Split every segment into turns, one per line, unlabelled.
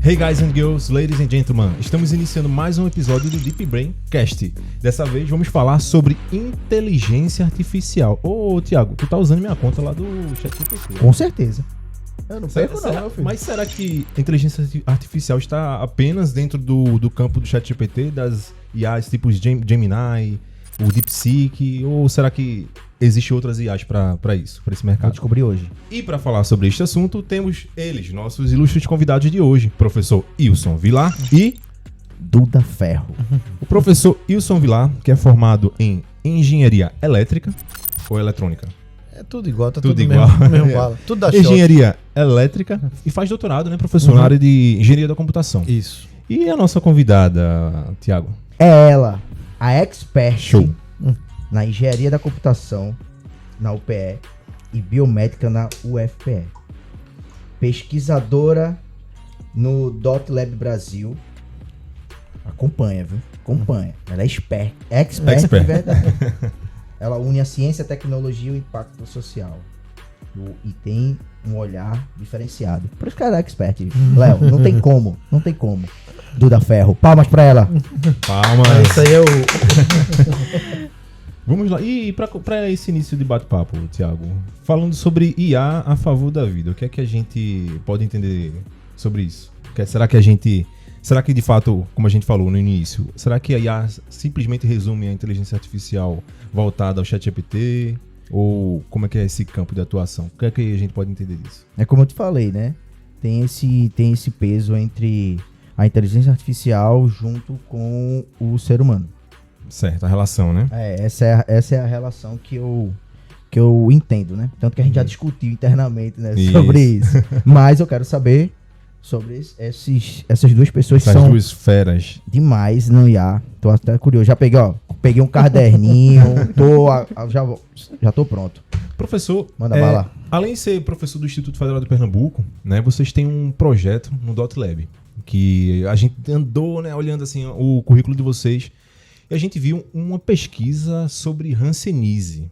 Hey guys and girls, ladies and gentlemen, estamos iniciando mais um episódio do Deep Brain Cast. Dessa vez vamos falar sobre inteligência artificial. Ô, Thiago, tu tá usando minha conta lá do ChatGPT.
Com certeza. Eu não perco não, meu filho.
Mas será que a inteligência artificial está apenas dentro do campo do ChatGPT, das IAs tipos Gemini, o DeepSeek, ou será que existem outras IAs para isso, para esse mercado?
Vou descobrir hoje.
E para falar sobre este assunto, temos eles, nossos ilustres convidados de hoje, professor Ilson Vilar e
Duda Ferro.
o professor Ilson Vilar, que é formado em engenharia elétrica ou eletrônica?
É tudo igual, tá
Tudo
tudo
igual.
mesmo bala. Tudo da shot.
Engenharia elétrica e faz doutorado, né, professor, na área de engenharia da computação.
Isso.
E a nossa convidada, Thiago?
É ela, a expert
Show.
na engenharia da computação na UPE e biomédica na UFPE. Pesquisadora no .lab Brasil. Acompanha, viu? Acompanha. Ela é expert de verdade. Ela une a ciência, a tecnologia e o impacto social. E tem um olhar diferenciado. Por isso que ela é expert. Léo, não tem como. Duda Ferro. Palmas pra ela.
Palmas.
Isso aí é o...
Vamos lá. E para esse início de bate-papo, Thiago, falando sobre IA a favor da vida, o que é que a gente pode entender sobre isso? Será que de fato, como a gente falou no início, será que a IA simplesmente resume a inteligência artificial voltada ao ChatGPT? Ou como é que é esse campo de atuação? O que é que a gente pode entender disso?
É como eu te falei, né? Tem esse peso entre a inteligência artificial junto com o ser humano.
Certo, a relação, né?
Essa é a relação que eu entendo, né? Tanto que a gente já discutiu internamente, né, sobre isso. Mas eu quero saber sobre essas duas pessoas
Essas
que são
duas feras.
demais no IA. Tô até curioso. Já peguei um caderninho, já tô pronto.
Professor,
Manda bala.
Além de ser professor do Instituto Federal de Pernambuco, né, vocês têm um projeto no .lab, que a gente andou, né, olhando assim o currículo de vocês, e a gente viu uma pesquisa sobre hanseníase.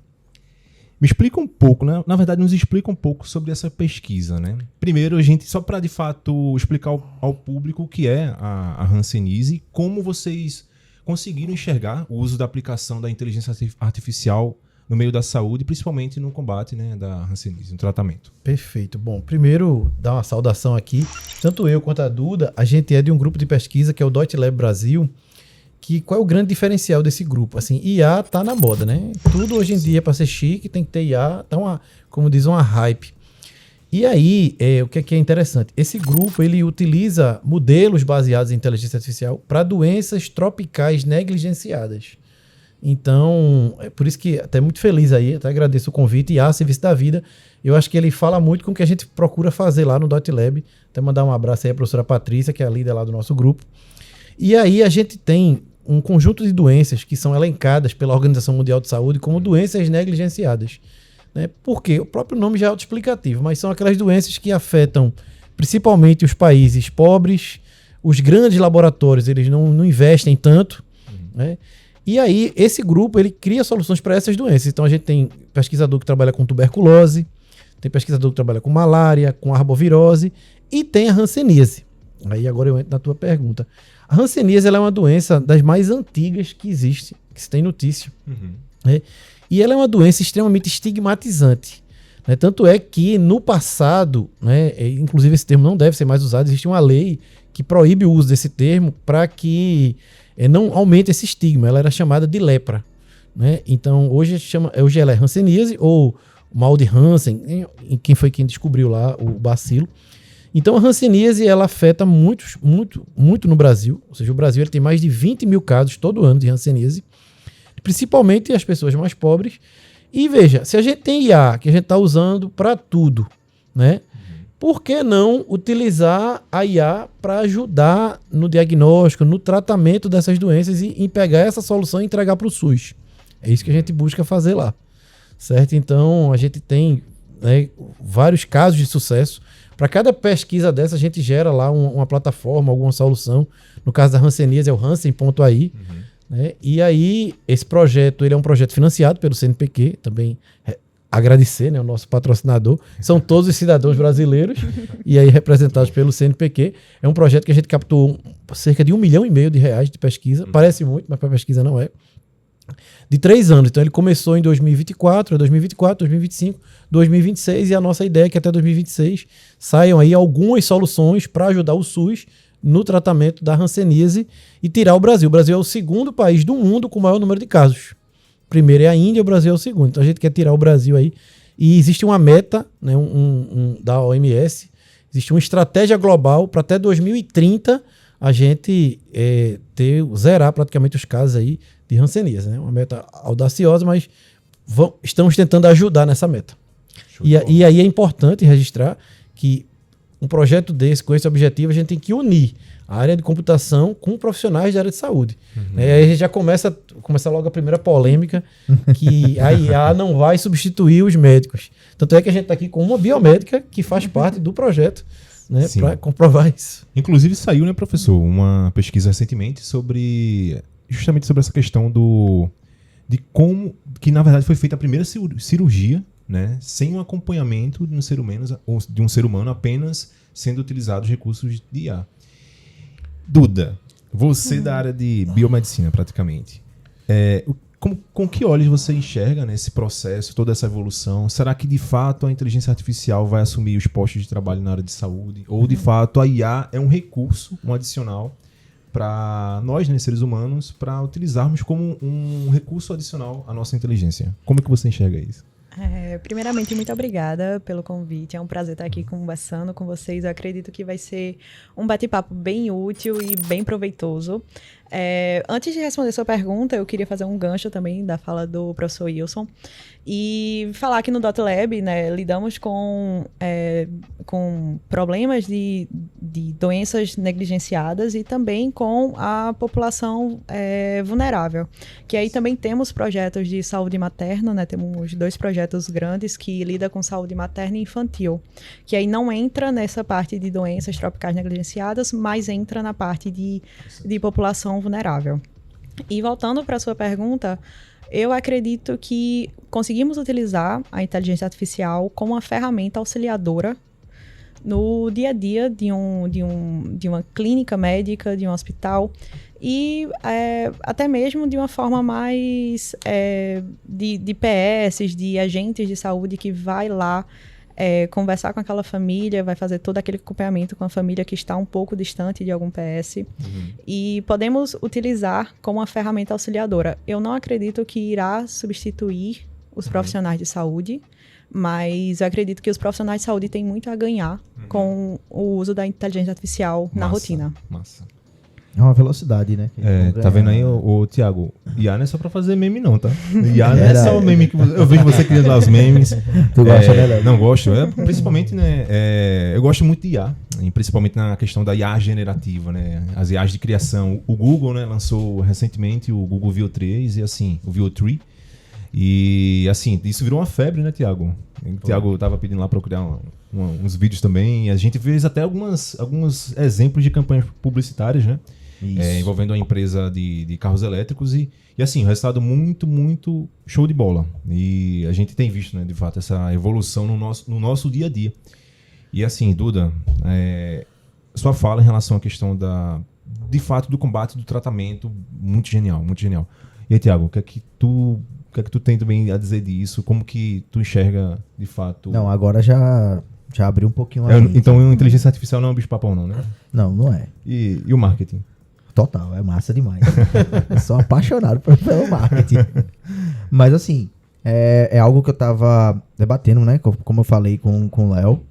Me explica um pouco, né? Na verdade, nos explica um pouco sobre essa pesquisa, né? Primeiro, a gente, só para de fato explicar ao público o que é a hanseníase, como vocês conseguiram enxergar o uso da aplicação da inteligência artificial no meio da saúde, principalmente no combate, né, da hanseníase, no tratamento.
Perfeito. Bom, primeiro, dar uma saudação aqui. Tanto eu quanto a Duda, a gente é de um grupo de pesquisa que é o .lab Brasil. Qual é o grande diferencial desse grupo? Assim, IA tá na moda, né? Tudo hoje em dia, para ser chique, tem que ter IA. Então, como diz, uma hype. E aí, o que é interessante? Esse grupo, ele utiliza modelos baseados em inteligência artificial para doenças tropicais negligenciadas. Então, é por isso que até muito feliz aí, até agradeço o convite. IA, Serviço da Vida, eu acho que ele fala muito com o que a gente procura fazer lá no .lab. Até mandar um abraço aí à professora Patrícia, que é a líder lá do nosso grupo. E aí a gente tem um conjunto de doenças que são elencadas pela Organização Mundial de Saúde como doenças negligenciadas. Né? Porque o próprio nome já é autoexplicativo, mas são aquelas doenças que afetam principalmente os países pobres, os grandes laboratórios, eles não investem tanto. Né? E aí esse grupo ele cria soluções para essas doenças. Então a gente tem pesquisador que trabalha com tuberculose, tem pesquisador que trabalha com malária, com arbovirose e tem a hanseníase. Aí agora eu entro na tua pergunta. A hanseníase ela é uma doença das mais antigas que existe, que se tem notícia. Né? E ela é uma doença extremamente estigmatizante. Né? Tanto é que no passado, né, inclusive esse termo não deve ser mais usado, existe uma lei que proíbe o uso desse termo para que não aumente esse estigma. Ela era chamada de lepra. Né? Então hoje ela é hanseníase ou mal de Hansen, quem foi quem descobriu lá o bacilo. Então a hanseníase ela afeta muito no Brasil, ou seja, o Brasil ele tem mais de 20 mil casos todo ano de hanseníase, principalmente as pessoas mais pobres. E veja, se a gente tem IA que a gente está usando para tudo, né? Por que não utilizar a IA para ajudar no diagnóstico, no tratamento dessas doenças e pegar essa solução e entregar para o SUS? É isso que a gente busca fazer lá, certo? Então a gente tem, né, vários casos de sucesso. Para cada pesquisa dessa, a gente gera lá uma plataforma, alguma solução. No caso da hanseníase é o hansen.ai. Né? E aí, esse projeto ele é um projeto financiado pelo CNPq, também agradecer, né, o nosso patrocinador. São todos os cidadãos brasileiros e aí representados pelo CNPq. É um projeto que a gente captou cerca de R$1,5 milhão de pesquisa. Parece muito, mas para pesquisa não é. De 3 anos. Então ele começou em 2024, 2025, 2026 e a nossa ideia é que até 2026 saiam aí algumas soluções para ajudar o SUS no tratamento da hanseníase e tirar o Brasil. O Brasil é o segundo país do mundo com o maior número de casos. Primeiro é a Índia, o Brasil é o segundo. Então a gente quer tirar o Brasil aí. E existe uma meta, né, da OMS, existe uma estratégia global para até 2030 a gente zerar praticamente os casos aí de hanseníase. Né? Uma meta audaciosa, mas estamos tentando ajudar nessa meta. E aí é importante registrar que um projeto desse, com esse objetivo, a gente tem que unir a área de computação com profissionais da área de saúde. Aí a gente já começa logo a primeira polêmica, que a IA não vai substituir os médicos. Tanto é que a gente está aqui com uma biomédica que faz parte do projeto, né, para comprovar isso.
Inclusive saiu, né, professor, uma pesquisa recentemente justamente sobre essa questão de como que na verdade foi feita a primeira cirurgia, né, sem um acompanhamento de um ser humano, apenas sendo utilizados recursos de IA. Duda, você da área de biomedicina praticamente, com que olhos você enxerga, né, esse processo, toda essa evolução? Será que de fato a inteligência artificial vai assumir os postos de trabalho na área de saúde? Ou de fato a IA é um recurso, um adicional para nós, né, seres humanos, para utilizarmos como um recurso adicional à nossa inteligência? Como é que você enxerga isso?
Primeiramente, muito obrigada pelo convite. É um prazer estar aqui conversando com vocês. Eu acredito que vai ser um bate-papo bem útil e bem proveitoso. Antes de responder sua pergunta, eu queria fazer um gancho também da fala do professor Wilson e falar que no DotLab, né, lidamos com problemas de doenças negligenciadas e também com a população vulnerável. Que aí também temos projetos de saúde materna, né, temos 2 projetos grandes que lidam com saúde materna e infantil, que aí não entra nessa parte de doenças tropicais negligenciadas, mas entra na parte de população vulnerável. E voltando para a sua pergunta, eu acredito que conseguimos utilizar a inteligência artificial como uma ferramenta auxiliadora no dia a dia de uma clínica médica, de um hospital, e até mesmo de uma forma mais de PS, de agentes de saúde que vai lá conversar com aquela família, vai fazer todo aquele acompanhamento com a família que está um pouco distante de algum PS. E podemos utilizar como uma ferramenta auxiliadora. Eu não acredito que irá substituir os profissionais de saúde, mas eu acredito que os profissionais de saúde têm muito a ganhar com o uso da inteligência artificial na rotina.
Massa.
É uma velocidade, né?
Tá vendo aí, o Thiago? IA não é só pra fazer meme, não, tá? IA não é só o meme que eu vejo você criando lá os memes.
Tu gosta dela?
Não gosto. Principalmente, né? Eu gosto muito de IA, principalmente na questão da IA generativa, né? As IAs de criação. O Google, né, lançou recentemente o Google Veo 3 e assim, o Veo 3. E assim, isso virou uma febre, né, Thiago? O Thiago tava pedindo lá pra eu criar uns vídeos também. E a gente fez até alguns exemplos de campanhas publicitárias, né? Envolvendo a empresa de carros elétricos e assim, o resultado muito, muito show de bola. E a gente tem visto, né, de fato, essa evolução no nosso dia a dia. E assim, Duda, sua fala em relação à questão de fato, do combate, do tratamento, muito genial, muito genial. E aí, Thiago, o que é que tu tem também a dizer disso? Como que tu enxerga, de fato...
Não, agora já abriu um pouquinho a mente.
Então, a inteligência artificial não é um bicho-papão, não, né?
Não, não é.
E o marketing?
Total, é massa demais. Eu sou apaixonado pelo marketing. Mas assim, é algo que eu tava debatendo, né? Como eu falei com o Léo.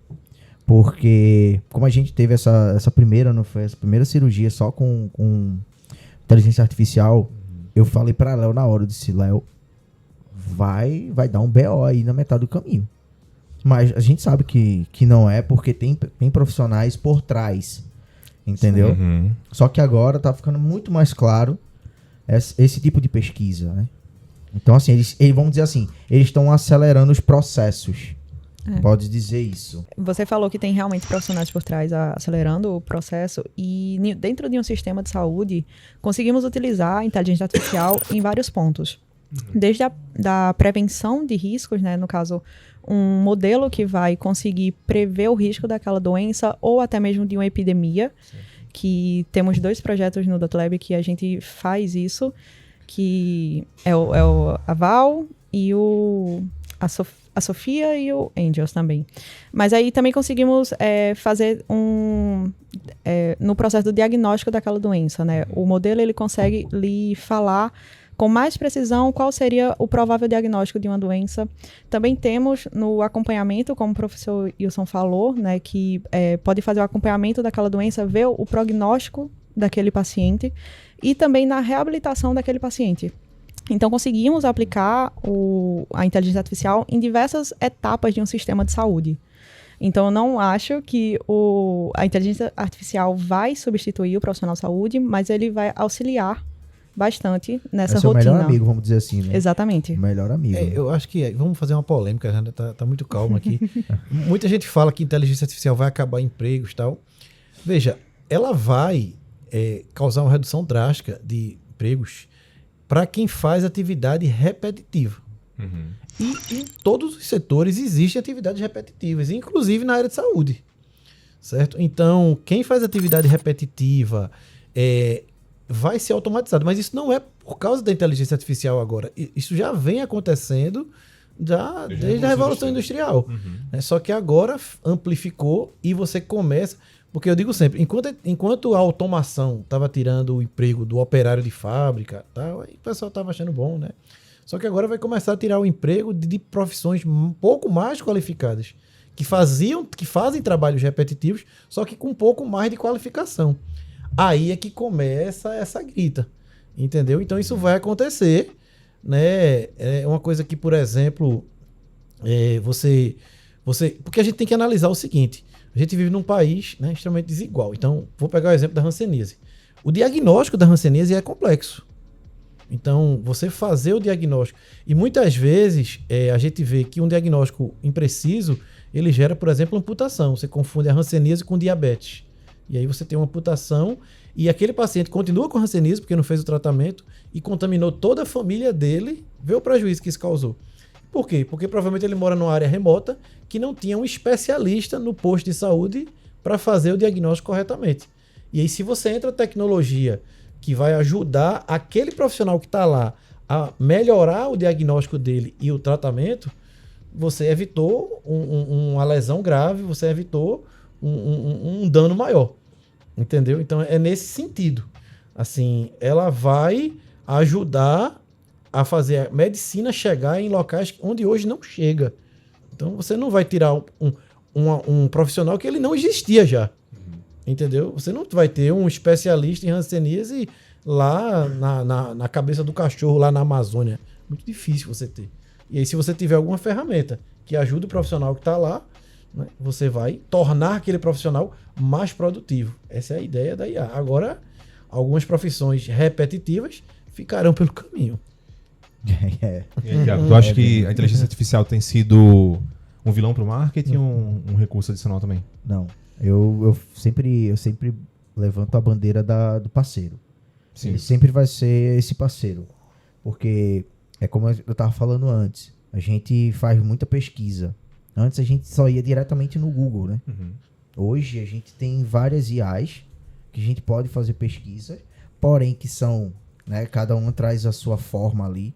Porque como a gente teve essa primeira, não foi? Essa primeira cirurgia só com inteligência artificial, eu falei pra Léo na hora, eu disse, Léo, vai dar um BO aí na metade do caminho. Mas a gente sabe que não é, porque tem profissionais por trás. Entendeu?
Uhum.
Só que agora tá ficando muito mais claro esse tipo de pesquisa, né? Então, assim, eles vão dizer assim, eles estão acelerando os processos. Pode dizer isso.
Você falou que tem realmente profissionais por trás acelerando o processo e dentro de um sistema de saúde conseguimos utilizar a inteligência artificial em vários pontos. desde da prevenção de riscos, né, no caso, um modelo que vai conseguir prever o risco daquela doença ou até mesmo de uma epidemia, que temos 2 projetos no DotLab que a gente faz isso, que é o Aval e a Sofia e o Angels também. Mas aí também conseguimos fazer no processo do diagnóstico daquela doença, né? O modelo, ele consegue lhe falar com mais precisão qual seria o provável diagnóstico de uma doença. Também temos no acompanhamento, como o professor Wilson falou, né, que pode fazer o acompanhamento daquela doença, ver o prognóstico daquele paciente e também na reabilitação daquele paciente. Então, conseguimos aplicar a inteligência artificial em diversas etapas de um sistema de saúde. Então, eu não acho que a inteligência artificial vai substituir o profissional de saúde, mas ele vai auxiliar bastante nessa rotina.
É o melhor amigo, vamos dizer assim, né?
Exatamente.
O melhor amigo.
Eu acho que vamos fazer uma polêmica, já tá muito calma aqui. Muita gente fala que inteligência artificial vai acabar empregos e tal. Veja, ela vai causar uma redução drástica de empregos para quem faz atividade repetitiva.
Uhum.
E em todos os setores existem atividades repetitivas, inclusive na área de saúde. Certo? Então, quem faz atividade repetitiva vai ser automatizado. Mas isso não é por causa da inteligência artificial agora. Isso já vem acontecendo desde a Revolução Industrial. Uhum. Só que agora amplificou e você começa... Porque eu digo sempre, enquanto a automação estava tirando o emprego do operário de fábrica, tal, aí o pessoal estava achando bom, né? Só que agora vai começar a tirar o emprego de profissões um pouco mais qualificadas, que fazem trabalhos repetitivos, só que com um pouco mais de qualificação. Aí é que começa essa grita, entendeu? Então isso vai acontecer, né? É uma coisa que, por exemplo, porque a gente tem que analisar o seguinte: a gente vive num país, né, extremamente desigual. Então, vou pegar o exemplo da hanseníase. O diagnóstico da hanseníase é complexo. Então, você fazer o diagnóstico... E muitas vezes, a gente vê que um diagnóstico impreciso, ele gera, por exemplo, amputação. Você confunde a hanseníase com diabetes. E aí você tem uma amputação e aquele paciente continua com hanseníase porque não fez o tratamento e contaminou toda a família dele. Vê o prejuízo que isso causou. Por quê? Porque provavelmente ele mora numa área remota que não tinha um especialista no posto de saúde para fazer o diagnóstico corretamente. E aí, se você entra tecnologia que vai ajudar aquele profissional que está lá a melhorar o diagnóstico dele e o tratamento, você evitou uma lesão grave, você evitou um dano maior. Entendeu? Então, é nesse sentido. Assim, ela vai ajudar a fazer a medicina chegar em locais onde hoje não chega. Então, você não vai tirar um profissional que ele não existia já. Uhum. Entendeu? Você não vai ter um especialista em hanseníase lá na cabeça do cachorro, lá na Amazônia. Muito difícil você ter. E aí, se você tiver alguma ferramenta que ajude o profissional que está lá, né, você vai tornar aquele profissional mais produtivo. Essa é a ideia da IA. Agora, algumas profissões repetitivas ficarão pelo caminho.
E aí, Thiago, tu acha que a inteligência artificial tem sido um vilão para o marketing ou um recurso adicional também?
Não. Eu sempre levanto a bandeira do parceiro. Sim. Ele sempre vai ser esse parceiro. Porque é como eu estava falando antes. A gente faz muita pesquisa. Antes a gente só ia diretamente no Google, né? Uhum. Hoje a gente tem várias IAs que a gente pode fazer pesquisa, porém que são, né, cada uma traz a sua forma ali.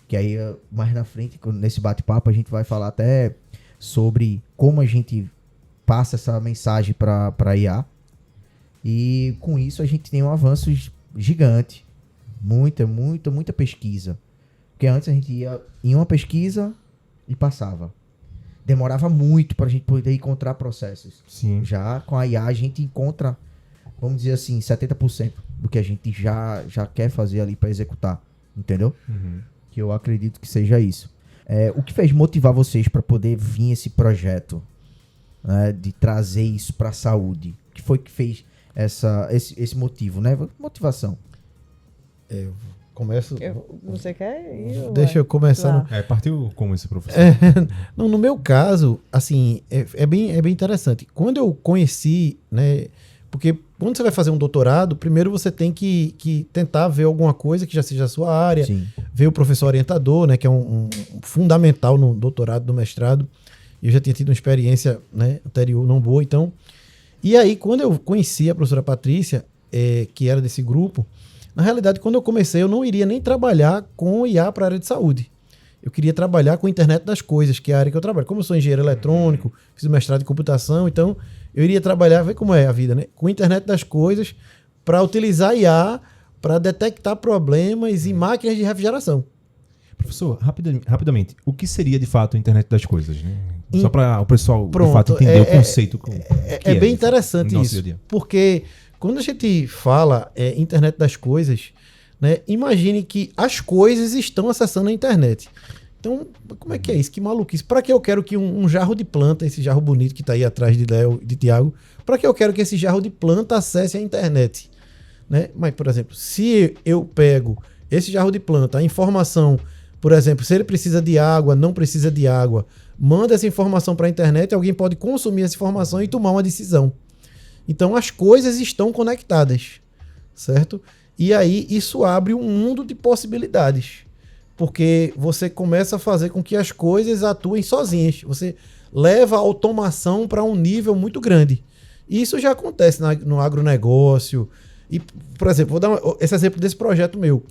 Que aí, mais na frente, nesse bate-papo, a gente vai falar até sobre como a gente passa essa mensagem para a IA. E com isso a gente tem um avanço gigante. Muita pesquisa. Porque antes a gente ia em uma pesquisa e passava. Demorava muito para a gente poder encontrar processos.
Sim.
Já com a IA a gente encontra, vamos dizer assim, 70% do que a gente já quer fazer ali para executar. Entendeu?
Uhum.
Que eu acredito que seja isso. O que fez motivar vocês para poder vir esse projeto, né, de trazer isso para a saúde? O que foi que fez esse motivo, né? Motivação.
Eu começo...
Você quer ir?
Deixa eu começar.
Partiu como esse professor?
No meu caso, assim, é bem interessante. Quando eu conheci, né? Porque quando você vai fazer um doutorado, primeiro você tem que tentar ver alguma coisa que já seja a sua área.
Sim.
veio o professor orientador, né, que é um fundamental no doutorado, no mestrado. Eu já tinha tido uma experiência, né, anterior não boa, então... E aí, quando eu conheci a professora Patrícia, que era desse grupo, na realidade, quando eu comecei, eu não iria nem trabalhar com IA para a área de saúde. Eu queria trabalhar com a internet das coisas, que é a área que eu trabalho. Como eu sou engenheiro eletrônico, fiz o mestrado em computação, então eu iria trabalhar, ver como é a vida, né? Com a internet das coisas, para utilizar IA para detectar problemas em máquinas de refrigeração.
Professor, rapidamente, o que seria de fato a internet das coisas? Né? Só para o pessoal de fato entender o conceito.
É bem interessante isso, porque quando a gente fala internet das coisas, né, imagine que as coisas estão acessando a internet. Então, como é que é isso? Que maluquice. Para que eu quero que um jarro de planta, esse jarro bonito que está aí atrás de Léo e de Tiago, para que eu quero que esse jarro de planta acesse a internet? Né? Mas, por exemplo, se eu pego esse jarro de planta, a informação, por exemplo, se ele precisa de água, não precisa de água, manda essa informação para a internet, alguém pode consumir essa informação e tomar uma decisão. Então, as coisas estão conectadas, certo? E aí, isso abre um mundo de possibilidades, porque você começa a fazer com que as coisas atuem sozinhas. Você leva a automação para um nível muito grande. E isso já acontece no agronegócio. E, por exemplo, vou dar esse exemplo desse projeto meu.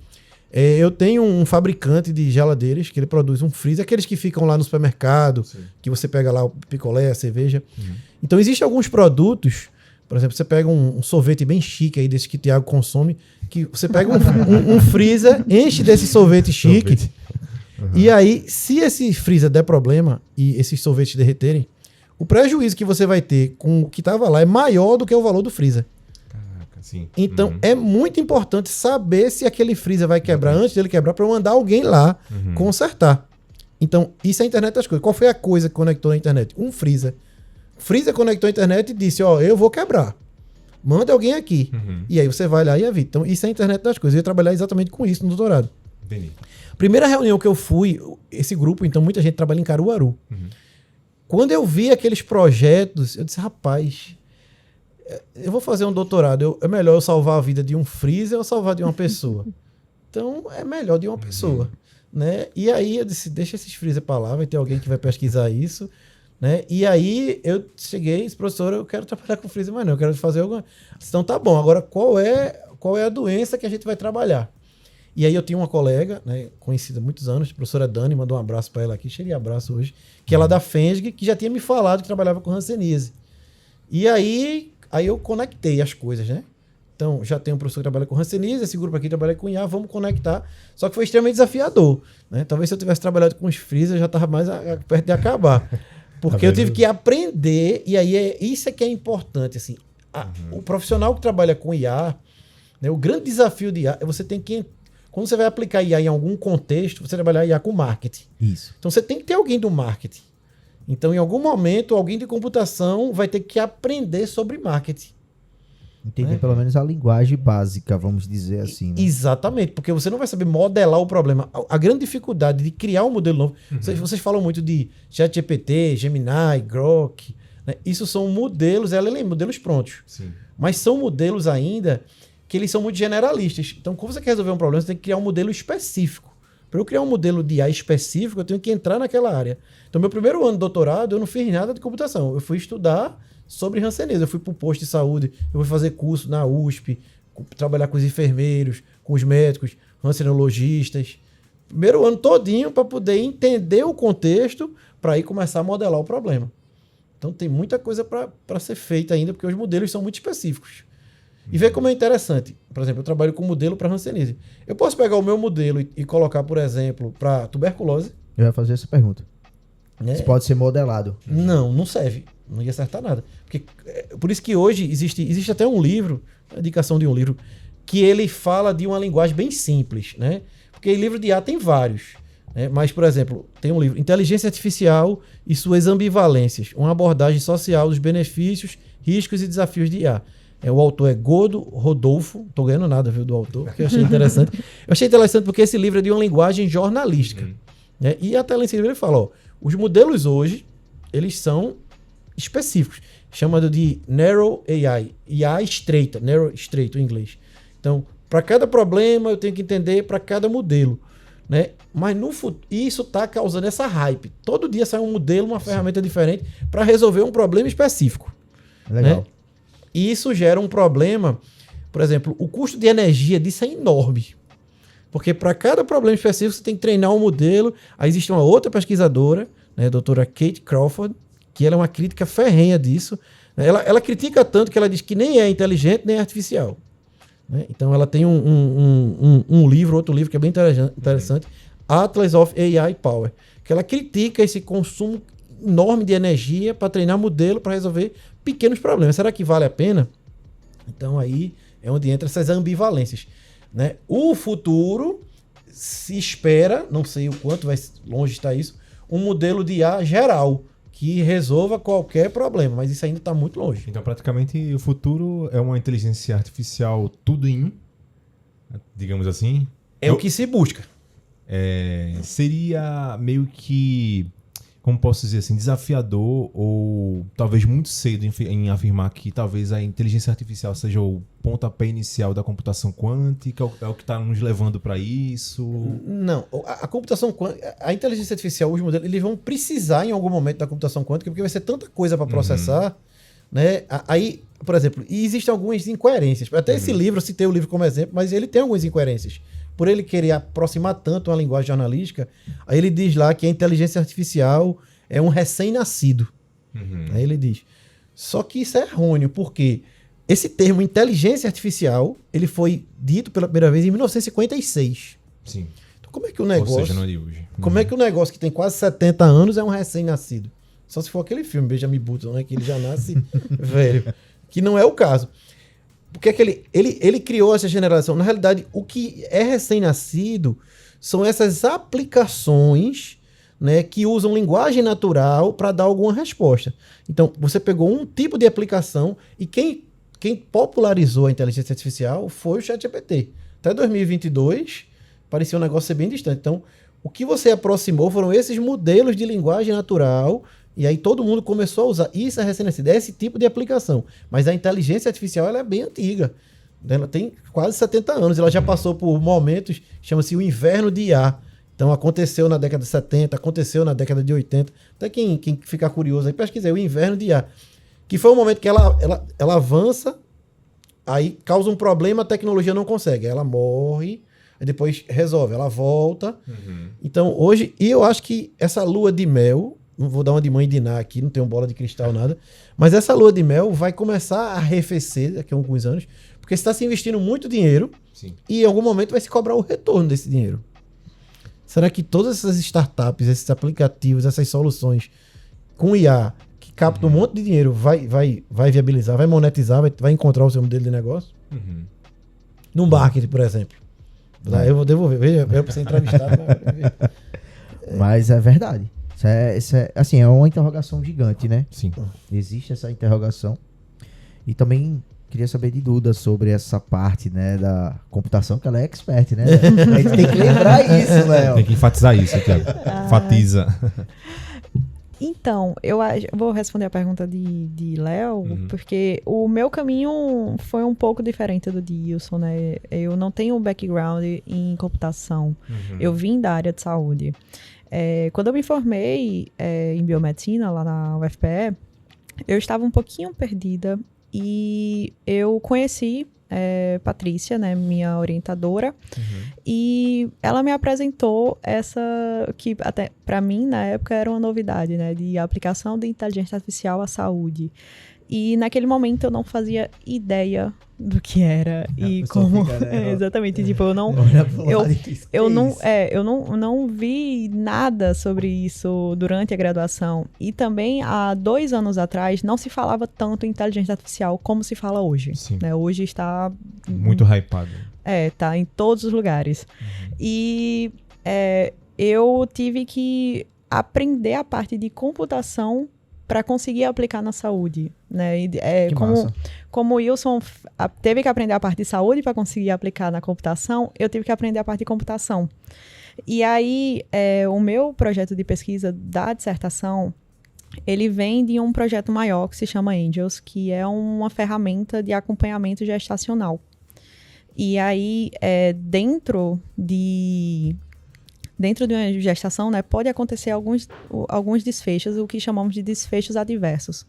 Eu tenho um fabricante de geladeiras que ele produz um freezer, aqueles que ficam lá no supermercado, sim, que você pega lá o picolé, a cerveja. Uhum. Então, existem alguns produtos, por exemplo, você pega um sorvete bem chique aí, desse que o Thiago consome, que você pega um freezer, enche desse sorvete chique, uhum, e aí, se esse freezer der problema e esses sorvetes derreterem, o prejuízo que você vai ter com o que estava lá é maior do que o valor do freezer.
Sim.
Então,
uhum,
é muito importante saber se aquele freezer vai quebrar antes dele quebrar para eu mandar alguém lá consertar. Então, isso é a internet das coisas. Qual foi a coisa que conectou a internet? Um freezer. O freezer conectou a internet e disse, eu vou quebrar. Manda alguém aqui. Uhum. E aí você vai lá e evita. Então, isso é a internet das coisas. Eu ia trabalhar exatamente com isso no doutorado.
Entendi.
Primeira reunião que eu fui, esse grupo, então muita gente trabalha em Caruaru. Uhum. Quando eu vi aqueles projetos, eu disse, rapaz... eu vou fazer um doutorado, é melhor eu salvar a vida de um freezer ou salvar de uma pessoa? Então, é melhor de uma pessoa, né? E aí eu disse, deixa esses freezer para lá, vai ter alguém que vai pesquisar isso, né? E aí eu cheguei e disse, professor, eu quero trabalhar com freezer, mas não, eu quero fazer alguma... Então, tá bom, agora qual é a doença que a gente vai trabalhar? E aí eu tinha uma colega, né, conhecida há muitos anos, a professora Dani, mandou um abraço para ela aqui, cheguei abraço hoje, que ela é da FENSG, que já tinha me falado que trabalhava com hanseníase. E aí eu conectei as coisas, né? Então, já tem um professor que trabalha com hanseníase, esse grupo aqui trabalha com IA, vamos conectar. Só que foi extremamente desafiador, né? Talvez se eu tivesse trabalhado com os freezer, eu já estava mais perto de acabar. Porque eu tive que aprender, e aí isso é que é importante, assim. O profissional que trabalha com IA, né, o grande desafio de IA é você tem que... Quando você vai aplicar IA em algum contexto, você trabalhar IA com marketing.
Isso.
Então, você tem que ter alguém do marketing. Então, em algum momento, alguém de computação vai ter que aprender sobre marketing.
Entender pelo menos a linguagem básica, vamos dizer assim. Né?
Exatamente, porque você não vai saber modelar o problema. A grande dificuldade de criar um modelo novo... Vocês falam muito de ChatGPT, Gemini, Grok. Né? Isso são modelos, modelos prontos.
Sim.
Mas são modelos ainda que eles são muito generalistas. Então, quando você quer resolver um problema, você tem que criar um modelo específico. Para eu criar um modelo de IA específico, eu tenho que entrar naquela área. Então, meu primeiro ano de doutorado, eu não fiz nada de computação. Eu fui estudar sobre hanseníase. Eu fui para o posto de saúde, eu fui fazer curso na USP, trabalhar com os enfermeiros, com os médicos, hansenologistas. Primeiro ano todinho para poder entender o contexto, para aí começar a modelar o problema. Então, tem muita coisa para ser feita ainda, porque os modelos são muito específicos. E ver como é interessante. Por exemplo, eu trabalho com modelo para hanseníase. Eu posso pegar o meu modelo e colocar, por exemplo, para tuberculose.
Eu ia fazer essa pergunta.
Né?
Isso pode ser modelado.
Não serve. Não ia acertar nada. Porque, por isso que hoje existe até um livro, a indicação de um livro, que ele fala de uma linguagem bem simples. Né? Porque livro de IA tem vários. Né? Mas, por exemplo, tem um livro, Inteligência Artificial e suas ambivalências. Uma abordagem social dos benefícios, riscos e desafios de IA. O autor é Godo Rodolfo. Tô ganhando nada, viu, do autor, porque eu achei interessante. Eu achei interessante porque esse livro é de uma linguagem jornalística. Né? E até lá em cima ele fala, os modelos hoje, eles são específicos. Chamado de Narrow AI. IA estreita. Narrow, estreito em inglês. Então, para cada problema, eu tenho que entender para cada modelo. né? Mas isso está causando essa hype. Todo dia sai um modelo, uma ferramenta diferente para resolver um problema específico.
Legal.
Né? E isso gera um problema, por exemplo, o custo de energia disso é enorme. Porque para cada problema específico você tem que treinar um modelo. Aí existe uma outra pesquisadora, né, a doutora Kate Crawford, que ela é uma crítica ferrenha disso. Ela critica tanto que ela diz que nem é inteligente nem é artificial. Né? Então ela tem outro livro que é bem interessante, Atlas of AI Power, que ela critica esse consumo enorme de energia para treinar modelo para resolver pequenos problemas. Será que vale a pena? Então aí é onde entra essas ambivalências. Né? O futuro se espera, não sei o quanto vai longe está isso, um modelo de IA geral que resolva qualquer problema, mas isso ainda está muito longe.
Então, praticamente, o futuro é uma inteligência artificial tudo em um, digamos assim.
É o que se busca.
Seria meio que, como posso dizer assim, desafiador ou talvez muito cedo em afirmar que talvez a inteligência artificial seja o pontapé inicial da computação quântica, é o que está nos levando para isso?
Não, a computação quântica, a inteligência artificial, os modelos, eles vão precisar em algum momento da computação quântica, porque vai ser tanta coisa para processar, né? Aí, por exemplo, existem algumas incoerências. Até esse livro, eu citei o livro como exemplo, mas ele tem algumas incoerências. Por ele querer aproximar tanto a linguagem jornalística, aí ele diz lá que a inteligência artificial é um recém-nascido. Aí ele diz. Só que isso é errôneo, porque esse termo inteligência artificial, ele foi dito pela primeira vez em 1956.
Sim.
Então como é que o negócio...
Ou seja, não é de hoje.
Como é que o negócio que tem quase 70 anos é um recém-nascido? Só se for aquele filme, Benjamin Button, né? Que ele já nasce velho. Que não é o caso. Porque é que ele criou essa generação. Na realidade, o que é recém-nascido são essas aplicações, né, que usam linguagem natural para dar alguma resposta. Então, você pegou um tipo de aplicação e quem popularizou a inteligência artificial foi o ChatGPT. Até 2022, parecia um negócio ser bem distante. Então, o que você aproximou foram esses modelos de linguagem natural. E aí todo mundo começou a usar. Isso é recém-nascido, é esse tipo de aplicação. Mas a inteligência artificial ela é bem antiga. Ela tem quase 70 anos. Ela já passou por momentos, chama-se o inverno de IA. Então aconteceu na década de 70, aconteceu na década de 80. Até quem ficar curioso aí, pesquisei o inverno de IA. Que foi um momento que ela avança, aí causa um problema, a tecnologia não consegue. Ela morre, aí depois resolve, ela volta. Então hoje, e eu acho que essa lua de mel... Não vou dar uma de mãe Diná aqui, não tenho bola de cristal, nada. Mas essa lua de mel vai começar a arrefecer daqui a alguns anos, porque você está se investindo muito dinheiro.
Sim.
E em algum momento vai se cobrar o retorno desse dinheiro. Será que todas essas startups, esses aplicativos, essas soluções com IA, que captam um monte de dinheiro, vai viabilizar, vai monetizar, vai encontrar o seu modelo de negócio? No marketing, por exemplo. Lá eu vou devolver. Veja, eu para ser entrevistado.
Mas é verdade. Isso é, assim, é uma interrogação gigante, né?
Sim.
Existe essa interrogação. E também queria saber de Duda sobre essa parte, né, da computação, que ela é expert, né? A gente tem que lembrar isso, Léo.
Tem que enfatizar isso, Thiago. Enfatiza.
Então, eu vou responder a pergunta de Léo, porque o meu caminho foi um pouco diferente do de Wilson, né? Eu não tenho um background em computação. Eu vim da área de saúde. Quando eu me formei em biomedicina lá na UFPE, eu estava um pouquinho perdida e eu conheci Patrícia, né, minha orientadora, e ela me apresentou essa que até para mim na época era uma novidade, né, de aplicação de inteligência artificial à saúde. E naquele momento eu não fazia ideia do que era e como fica, né? Exatamente, tipo, eu não vi nada sobre isso durante a graduação, e também há 2 anos atrás não se falava tanto em inteligência artificial como se fala hoje, né? Hoje está
muito hypado.
Tá em todos os lugares. E eu tive que aprender a parte de computação para conseguir aplicar na saúde, né? Como o Wilson teve que aprender a parte de saúde para conseguir aplicar na computação, eu tive que aprender a parte de computação. E aí, o meu projeto de pesquisa da dissertação, ele vem de um projeto maior que se chama Angels, que é uma ferramenta de acompanhamento gestacional. E aí, dentro dentro de uma gestação, né, pode acontecer alguns desfechos, o que chamamos de desfechos adversos,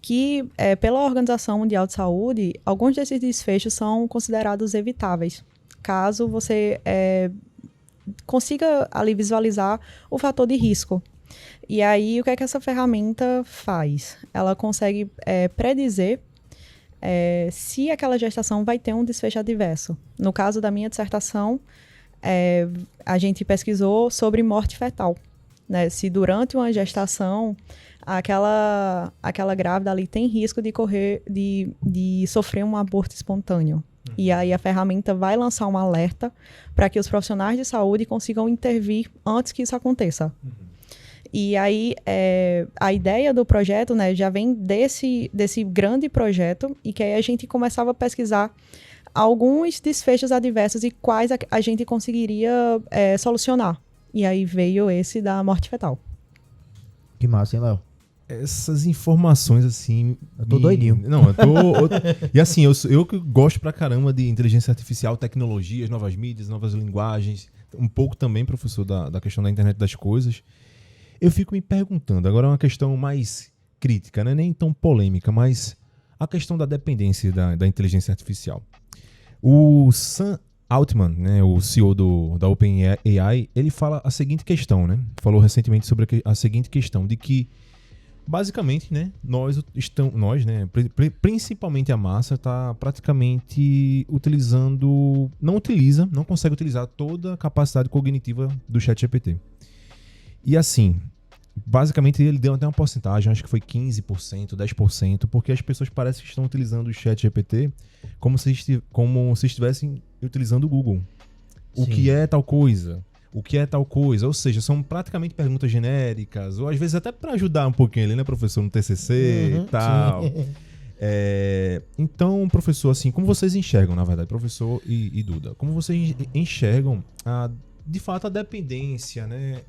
que pela Organização Mundial de Saúde, alguns desses desfechos são considerados evitáveis, caso você consiga ali visualizar o fator de risco. E aí, o que é que essa ferramenta faz? Ela consegue predizer se aquela gestação vai ter um desfecho adverso. No caso da minha dissertação, a gente pesquisou sobre morte fetal, né? Se durante uma gestação aquela grávida ali tem risco de sofrer um aborto espontâneo. E aí a ferramenta vai lançar um alerta para que os profissionais de saúde consigam intervir antes que isso aconteça. E aí, a ideia do projeto, né, já vem desse grande projeto, e que aí a gente começava a pesquisar alguns desfechos adversos e quais a gente conseguiria solucionar. E aí veio esse da morte fetal.
Que massa, hein, Léo?
Essas informações, assim...
Eu tô doidinho.
Não, e assim, eu que gosto pra caramba de inteligência artificial, tecnologias, novas mídias, novas linguagens, um pouco também, professor, da questão da internet das coisas. Eu fico me perguntando, agora é uma questão mais crítica, né? Nem tão polêmica, mas a questão da dependência da inteligência artificial. O Sam Altman, né, o CEO da OpenAI, ele fala a seguinte questão, né? Falou recentemente sobre a seguinte questão, de que, basicamente, né, nós, né, principalmente a massa, está praticamente não consegue utilizar toda a capacidade cognitiva do ChatGPT. E assim, basicamente ele deu até uma porcentagem, acho que foi 15%, 10%, porque as pessoas parecem que estão utilizando o ChatGPT como se estivessem utilizando o Google. O que é tal coisa? O que é tal coisa? Ou seja, são praticamente perguntas genéricas, ou às vezes até para ajudar um pouquinho ele, né, professor, no TCC e tal. Então, professor, assim, como vocês enxergam, na verdade, professor e Duda, como vocês enxergam, de fato, a dependência, né,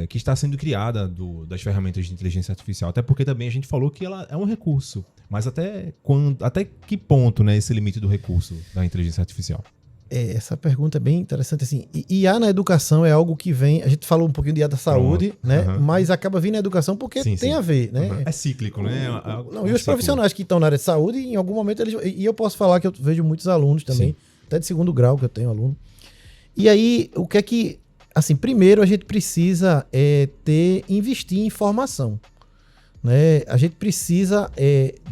que está sendo criada das ferramentas de inteligência artificial? Até porque também a gente falou que ela é um recurso, mas até que ponto, né, esse limite do recurso da inteligência artificial?
Essa pergunta é bem interessante, assim. IA na educação é algo que vem... A gente falou um pouquinho de IA da saúde, né? Mas acaba vindo na educação porque tem a ver, né?
É cíclico, né?
E os profissionais que estão na área de saúde, em algum momento eles... E eu posso falar que eu vejo muitos alunos também, até de segundo grau que eu tenho aluno. E aí, o que é que... Assim, primeiro a gente precisa investir em formação, né? A gente precisa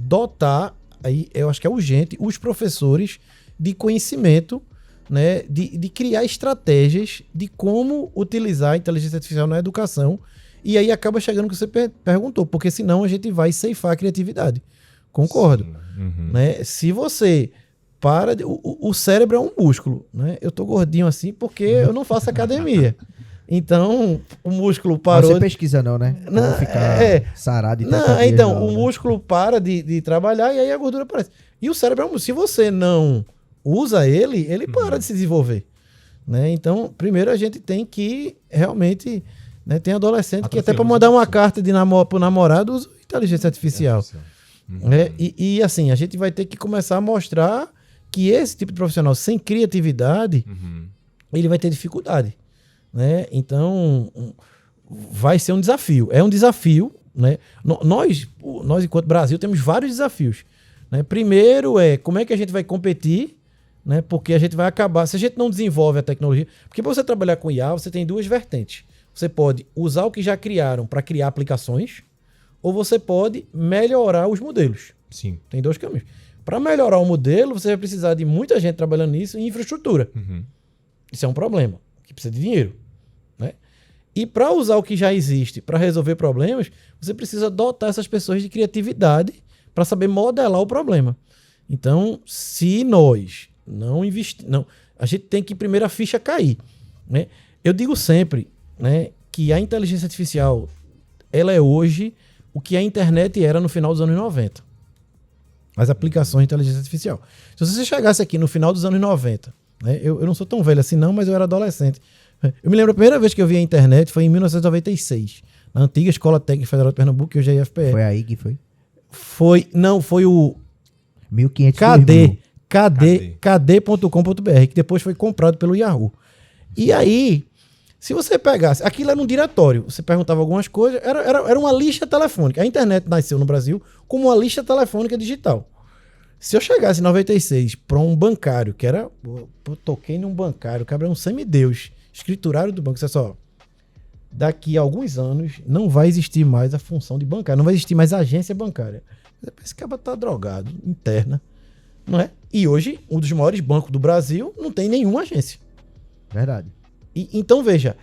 dotar, aí eu acho que é urgente, os professores de conhecimento, né? De criar estratégias de como utilizar a inteligência artificial na educação. E aí acaba chegando no que você perguntou, porque senão a gente vai ceifar a criatividade. Concordo. Né? Se você... O cérebro é um músculo, né? Eu tô gordinho assim porque eu não faço academia. Então, o músculo parou...
Você pesquisa não, né? Não ficar sarado e
então, o músculo para de trabalhar e aí a gordura aparece. E o cérebro é um músculo. Se você não usa ele para de se desenvolver, né? Então, primeiro a gente tem que realmente... Né, tem adolescente que até para mandar uma carta pro namorado usa inteligência artificial. Né? E assim, a gente vai ter que começar a mostrar que esse tipo de profissional sem criatividade, ele vai ter dificuldade, né? Então, vai ser um desafio. É um desafio, né? Nós enquanto Brasil, temos vários desafios, né? Primeiro como é que a gente vai competir, né? Porque a gente vai acabar... Se a gente não desenvolve a tecnologia... Porque para você trabalhar com IA, você tem duas vertentes. Você pode usar o que já criaram para criar aplicações, ou você pode melhorar os modelos.
Sim.
Tem dois caminhos. Para melhorar o modelo, você vai precisar de muita gente trabalhando nisso em infraestrutura. Isso é um problema, que precisa de dinheiro, né? E para usar o que já existe para resolver problemas, você precisa dotar essas pessoas de criatividade para saber modelar o problema. Então, se nós não investirmos... A gente tem que primeiro a ficha cair, né? Eu digo sempre, né, que a inteligência artificial ela é hoje o que a internet era no final dos anos 90. As aplicações de inteligência artificial. Se você chegasse aqui no final dos anos 90, né, eu não sou tão velho assim não, mas eu era adolescente. Eu me lembro a primeira vez que eu vi a internet foi em 1996, na antiga Escola Técnica Federal de Pernambuco, que hoje é IFPE.
Foi aí que foi?
Foi o
1500
KD.com.br, que depois foi comprado pelo Yahoo. E aí, Se você pegasse, aquilo era um diretório, você perguntava algumas coisas, era uma lista telefônica. A internet nasceu no Brasil como uma lista telefônica digital. Se eu chegasse em 96 para um bancário, que era, eu toquei num bancário, o cara é um semideus, escriturário do banco, você só, daqui a alguns anos não vai existir mais a função de bancário, não vai existir mais a agência bancária. Esse cara tá drogado, interna, não é? E hoje, um dos maiores bancos do Brasil não tem nenhuma agência.
Verdade.
Então, veja,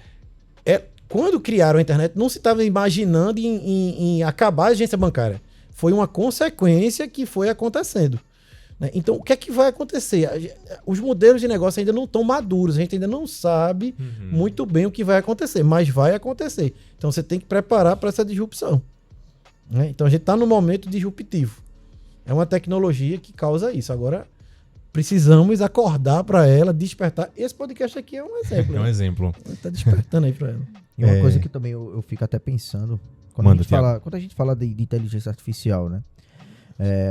quando criaram a internet, não se estava imaginando em acabar a agência bancária. Foi uma consequência que foi acontecendo. Né? Então, o que é que vai acontecer? Os modelos de negócio ainda não estão maduros, a gente ainda não sabe muito bem o que vai acontecer, mas vai acontecer. Então, você tem que preparar para essa disrupção. Né? Então, a gente está no momento disruptivo. É uma tecnologia que causa isso. Agora, precisamos acordar para ela, despertar. Esse podcast aqui é um exemplo.
É um exemplo.
Está despertando aí para ela.
E uma coisa que também eu fico até pensando, quando a gente fala de inteligência artificial, né?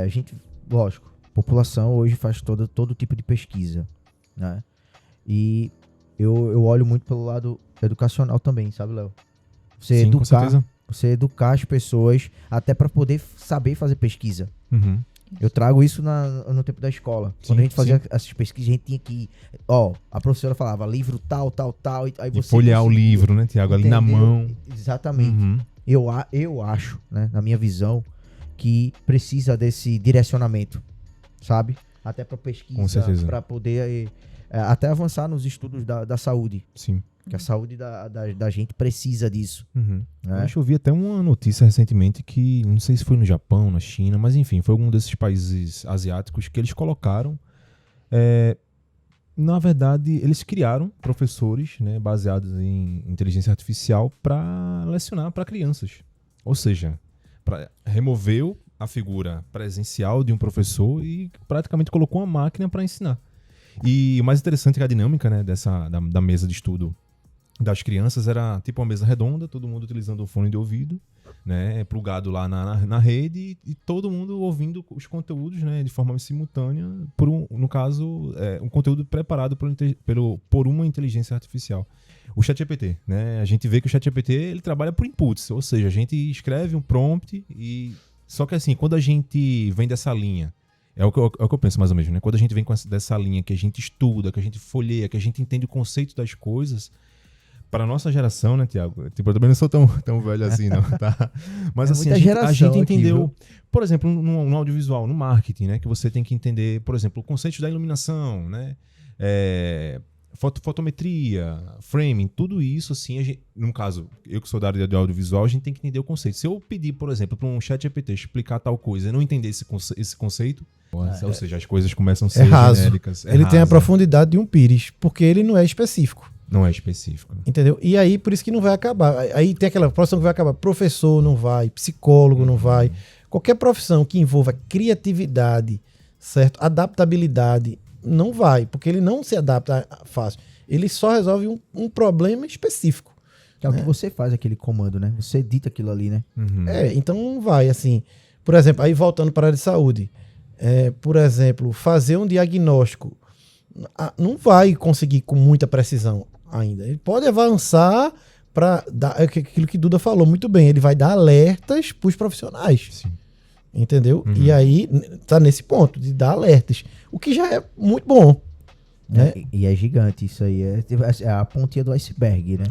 A gente, lógico, a população hoje faz todo tipo de pesquisa, né? E eu olho muito pelo lado educacional também, sabe, Léo?
Sim, com certeza.
Você educar as pessoas até para poder saber fazer pesquisa.
Uhum.
Eu trago isso no tempo da escola. Quando a gente fazia essas pesquisas, a gente tinha que... a professora falava livro tal. Aí
você folhear o livro, né, Tiago? Ali na mão.
Exatamente. Uhum. Eu acho, né, na minha visão, que precisa desse direcionamento, sabe? Até para pesquisa, para poder até avançar nos estudos da saúde.
Sim.
Que a saúde da gente precisa disso.
Uhum. Né? Eu vi até uma notícia recentemente que, não sei se foi no Japão, na China, mas enfim, foi algum desses países asiáticos que eles colocaram, na verdade, eles criaram professores, né, baseados em inteligência artificial para lecionar para crianças. Ou seja, removeu a figura presencial de um professor e praticamente colocou uma máquina para ensinar. E o mais interessante é que a dinâmica, né, da mesa de estudo das crianças era tipo uma mesa redonda, todo mundo utilizando um fone de ouvido, né, plugado lá na rede e todo mundo ouvindo os conteúdos, né, de forma simultânea, no caso, um conteúdo preparado por uma inteligência artificial. O ChatGPT, né, a gente vê que o ChatGPT ele trabalha por inputs, ou seja, a gente escreve um prompt só que assim, quando a gente vem dessa linha, é o que eu penso mais ou menos, né, quando a gente vem dessa linha que a gente estuda, que a gente folheia, que a gente entende o conceito das coisas. Para a nossa geração, né, Tiago? Tipo, eu também não sou tão velho assim, não, tá? Mas assim, a gente entendeu, aqui, por exemplo, no audiovisual, no marketing, né? Que você tem que entender, por exemplo, o conceito da iluminação, né? Fotometria, framing, tudo isso, assim, no caso, eu que sou da área de audiovisual, a gente tem que entender o conceito. Se eu pedir, por exemplo, para um ChatGPT explicar tal coisa e não entender esse conceito, ou seja, as coisas começam a ser genéricas.
Ele tem a profundidade de um pires, porque ele não é específico.
Não é específico.
Entendeu? E aí, por isso que não vai acabar. Aí tem aquela profissão que vai acabar. Professor não vai, psicólogo não vai. Qualquer profissão que envolva criatividade, certo? Adaptabilidade, não vai. Porque ele não se adapta fácil. Ele só resolve um problema específico.
Que é o que você faz, aquele comando, né? Você edita aquilo ali, né?
Uhum.
Então não vai, assim. Por exemplo, aí voltando para a área de saúde. Por exemplo, fazer um diagnóstico. Não vai conseguir com muita precisão ainda. Ele pode avançar para dar aquilo que Duda falou muito bem. Ele vai dar alertas para os profissionais. Sim. Entendeu? Uhum. E aí tá nesse ponto de dar alertas. O que já é muito bom. Né?
E é gigante isso aí. É a pontinha do iceberg, né?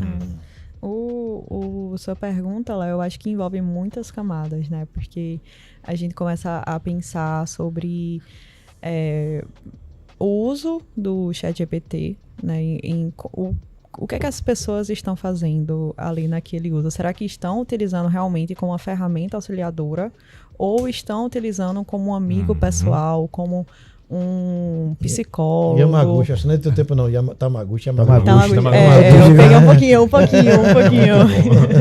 Sua pergunta, Léo, eu acho que envolve muitas camadas, né? Porque a gente começa a pensar sobre o uso do ChatGPT, né, o que é que as pessoas estão fazendo ali naquele uso? Será que estão utilizando realmente como uma ferramenta auxiliadora ou estão utilizando como um amigo pessoal, como um psicólogo?
Yamaguchi, acho que não é do teu tempo não, Tamaguchi.
Eu peguei um pouquinho.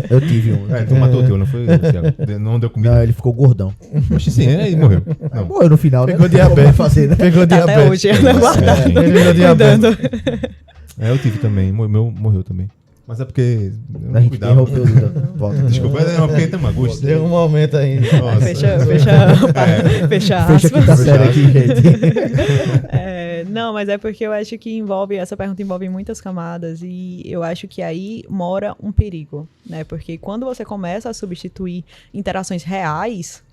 Eu tive um.
Tu matou o teu, não foi, Thiago? Não deu comida?
Não, ele ficou gordão.
Mas sim, ele morreu. Não.
Morreu no final,
pegou diabetes.
Fazer, né?
Pegou diabetes.
Até hoje,
Pegou diabetes.
Eu tive também, morreu também. Mas é porque...
A gente interrompeu, Duda. Volta.
Desculpa, é porque tem uma gosto.
Deu um momento aí.
Nossa.
Fecha
Fecha
aspas.
aqui, tá sério aqui, gente.
Não, mas é porque eu acho que essa pergunta envolve muitas camadas e eu acho que aí mora um perigo, né? Porque quando você começa a substituir interações reais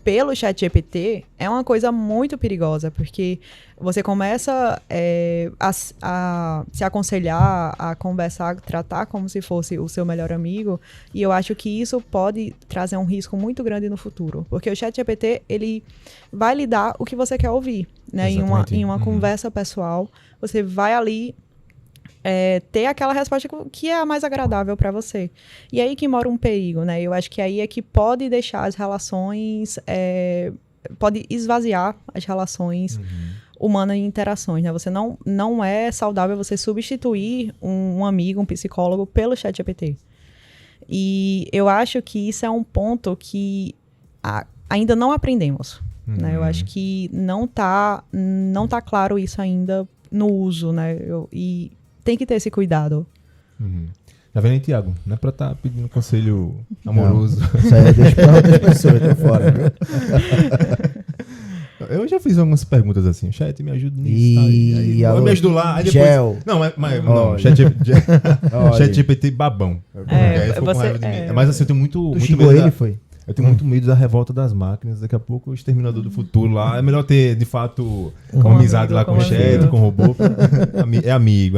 pelo ChatGPT, é uma coisa muito perigosa, porque você começa a se aconselhar, a conversar, tratar como se fosse o seu melhor amigo, e eu acho que isso pode trazer um risco muito grande no futuro, porque o ChatGPT, ele vai lhe dar o que você quer ouvir, né? Em uma conversa pessoal, você vai ali ter aquela resposta que é a mais agradável para você. E aí que mora um perigo, né? Eu acho que aí é que pode deixar as relações, pode esvaziar as relações humanas e interações, né? Você não é saudável você substituir um amigo, um psicólogo pelo ChatGPT. E eu acho que isso é um ponto que ainda não aprendemos, né? Eu acho que não tá claro isso ainda no uso, né? E tem que ter esse cuidado.
Tá vendo aí, Thiago? Não é pra estar pedindo conselho amoroso.
Não, isso aí deixa pra outras pessoas, tô fora, viu?
Eu já fiz algumas perguntas assim. Chat, me ajuda nisso.
E
eu me ajudo lá. Aí depois...
Gel.
Não, não. ChatGPT babão. Aí ficou com raiva de mim. Mas assim, eu tenho muito
xingou
medo.
Ele, foi?
Eu tenho muito medo da revolta das máquinas. Daqui a pouco o Exterminador do Futuro lá. É melhor ter, de fato, uma amizade lá com o chat, com o robô. É amigo.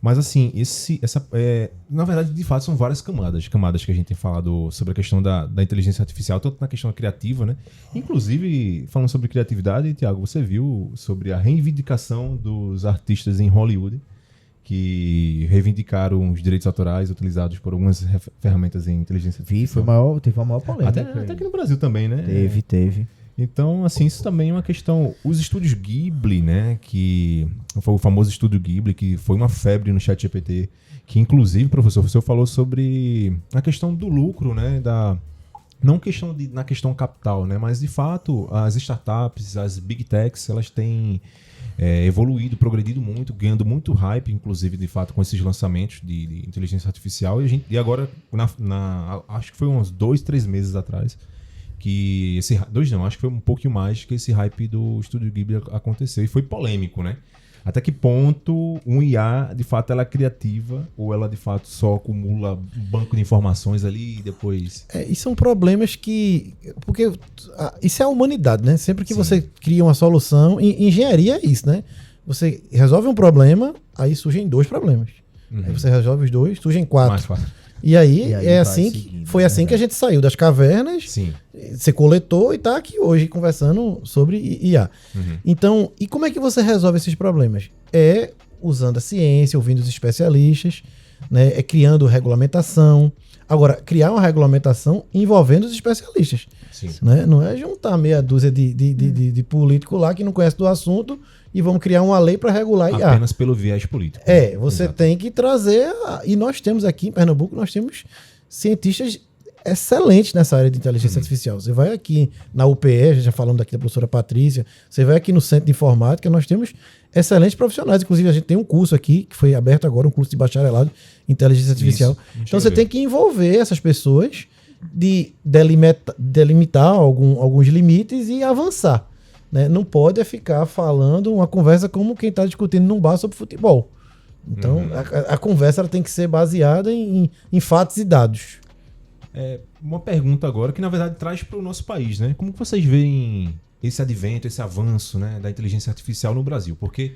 Mas assim, na verdade, de fato, são várias camadas que a gente tem falado sobre a questão da inteligência artificial, tanto na questão criativa, né? Inclusive, falando sobre criatividade, Thiago, você viu sobre a reivindicação dos artistas em Hollywood, que reivindicaram os direitos autorais utilizados por algumas ferramentas em inteligência artificial.
Teve uma maior polêmica.
Até aqui no Brasil também, né?
Teve.
Então, assim, isso também é uma questão... Os estúdios Ghibli, né? Que foi o famoso estúdio Ghibli, que foi uma febre no ChatGPT, que inclusive, professor, você falou sobre a questão do lucro, né? Não na questão capital, né? Mas, de fato, as startups, as big techs, elas têm evoluído, progredido muito, ganhando muito hype, inclusive, de fato, com esses lançamentos de inteligência artificial. E agora, acho que foi uns 2-3 meses atrás, que acho que foi um pouquinho mais que esse hype do Estúdio Ghibli aconteceu. E foi polêmico, né? Até que ponto um IA, de fato, ela é criativa ou ela, de fato, só acumula um banco de informações ali e depois...
E são problemas que... Porque isso é a humanidade, né? Sempre que
Sim.
você cria uma solução... Engenharia é isso, né? Você resolve um problema, aí surgem 2 problemas. Aí você resolve os 2, surgem 4.
Mais fácil.
E aí
é
assim
seguindo,
foi assim que a gente saiu das cavernas,
Sim.
você coletou e tá aqui hoje conversando sobre IA. Então, e como é que você resolve esses problemas? É usando a ciência, ouvindo os especialistas, né? É criando regulamentação. Agora, criar uma regulamentação envolvendo os especialistas.
Sim.
Né? Não é juntar meia dúzia de político lá que não conhece do assunto e vamos criar uma lei para regular IA.
Apenas pelo viés político.
Você
Exato.
tem que trazer... E nós temos aqui em Pernambuco, nós temos cientistas excelentes nessa área de inteligência artificial. Você vai aqui na UPE, já falando aqui da professora Patrícia, você vai aqui no Centro de Informática, nós temos excelentes profissionais. Inclusive, a gente tem um curso aqui, que foi aberto agora, um curso de bacharelado em inteligência artificial. Então, você tem que envolver essas pessoas de delimitar alguns limites e avançar. Né? Não pode ficar falando uma conversa como quem está discutindo num bar sobre futebol. Então, a conversa ela tem que ser baseada em fatos e dados.
Uma pergunta agora que, na verdade, traz para o nosso país, né? Como que vocês veem esse advento, esse avanço, né, da inteligência artificial no Brasil? Porque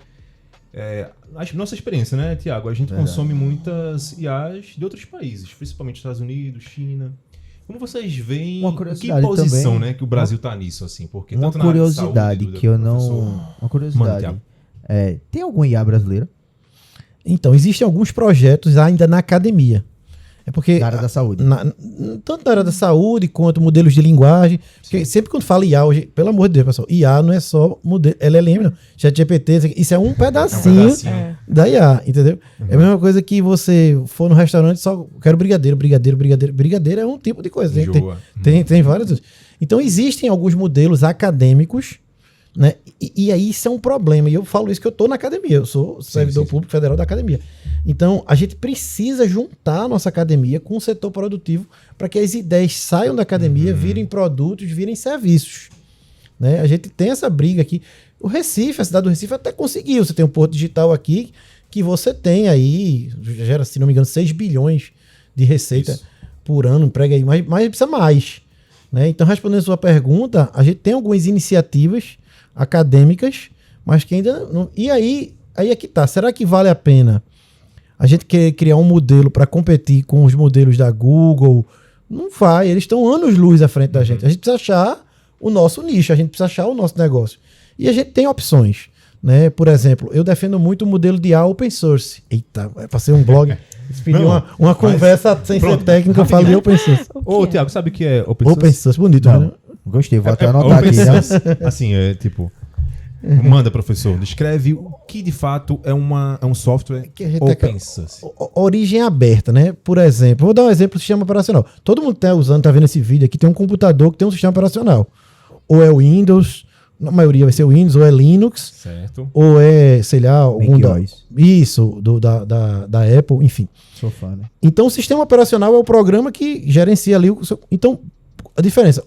nossa experiência, né, Thiago? A gente consome muitas IAs de outros países, principalmente Estados Unidos, China. Como vocês veem, que posição também, né, que o Brasil está nisso, assim? Porque
uma
tanto
curiosidade
saúde,
que eu não... Uma curiosidade. Tem algum IA brasileiro?
Então, existem alguns projetos ainda na academia. É porque
Na área da saúde.
Tanto na área da saúde quanto modelos de linguagem. Porque sempre quando fala IA hoje, pelo amor de Deus, pessoal, IA não é só modelo, LLM, não. ChatGPT, isso é um pedacinho da IA, entendeu? É a mesma coisa que você for no restaurante só quero brigadeiro. Brigadeiro é um tipo de coisa. Tem vários. Então existem alguns modelos acadêmicos, Né? E aí isso é um problema. E eu falo isso que eu estou na academia. Eu sou servidor público federal da academia. Então, a gente precisa juntar a nossa academia com o setor produtivo para que as ideias saiam da academia, virem produtos, virem serviços. Né? A gente tem essa briga aqui. O Recife, a cidade do Recife até conseguiu. Você tem um porto digital aqui que você tem aí, gera, se não me engano, 6 bilhões de receita por ano, emprega aí, mas precisa mais. Né? Então, respondendo a sua pergunta, a gente tem algumas iniciativas acadêmicas, mas que ainda não... E aí é que tá. Será que vale a pena a gente querer criar um modelo para competir com os modelos da Google? Não vai. Eles estão anos-luz à frente da gente. A gente precisa achar o nosso nicho, a gente precisa achar o nosso negócio. E a gente tem opções. Né? Por exemplo, eu defendo muito o modelo de IA open source. Eita, vai ser um blog. Pedi uma conversa sem ser técnica, eu falo de open source.
Ô, Thiago, sabe o que é open source?
Open source, bonito, né?
Gostei, vou até anotar
open
aqui.
source, assim, é tipo... Manda, professor, descreve o que de fato é um software
Que a gente
open source.
Origem aberta, né? Por exemplo, vou dar um exemplo do sistema operacional. Todo mundo tá vendo esse vídeo aqui, tem um computador que tem um sistema operacional. Ou é o Windows, na maioria vai ser o Windows, ou é Linux,
Certo.
ou é, sei lá, algum
macOS.
Isso, da Apple, enfim.
Sou fã, né?
Então, o sistema operacional é o programa que gerencia ali o seu... Então, a diferença,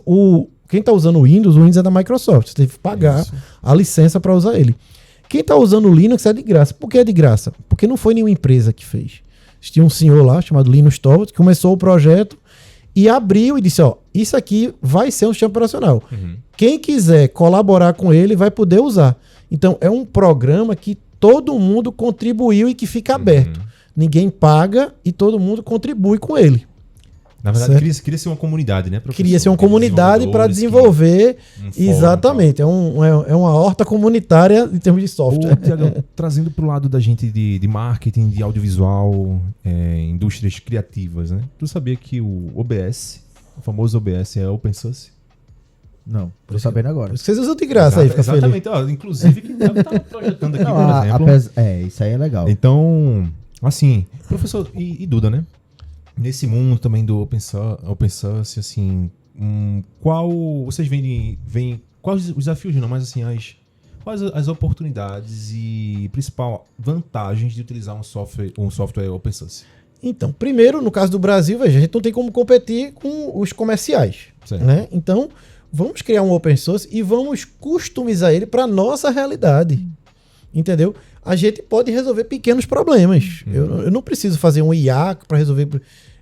quem está usando o Windows é da Microsoft. Você teve que pagar a licença para usar ele. Quem está usando o Linux é de graça. Por que é de graça? Porque não foi nenhuma empresa que fez. Tinha um senhor lá, chamado Linus Torvalds, que começou o projeto e abriu e disse, isso aqui vai ser um sistema operacional. Quem quiser colaborar com ele vai poder usar. Então, é um programa que todo mundo contribuiu e que fica aberto. Ninguém paga e todo mundo contribui com ele.
Na verdade, queria ser uma comunidade, né, professor?
Queria ser uma comunidade para desenvolver. Exatamente. É uma horta comunitária em termos de software.
Tiagão, trazendo para o lado da gente de marketing, de audiovisual, indústrias criativas, né? Tu sabia que o OBS, o famoso OBS, é open source?
Não, tô sabendo agora.
Vocês usam de graça aí, fica feliz.
Exatamente. Inclusive, que tá projetando aqui, por exemplo.
Isso aí é legal.
Então, assim, professor e Duda, né? Nesse mundo também do open source, assim, qual vocês veem quais os desafios, não, mas assim, quais as oportunidades e principal vantagens de utilizar um software open source?
Então, primeiro, no caso do Brasil, veja, a gente não tem como competir com os comerciais, né? Então, vamos criar um open source e vamos customizar ele para nossa realidade, entendeu? A gente pode resolver pequenos problemas. Eu não preciso fazer um IA para resolver.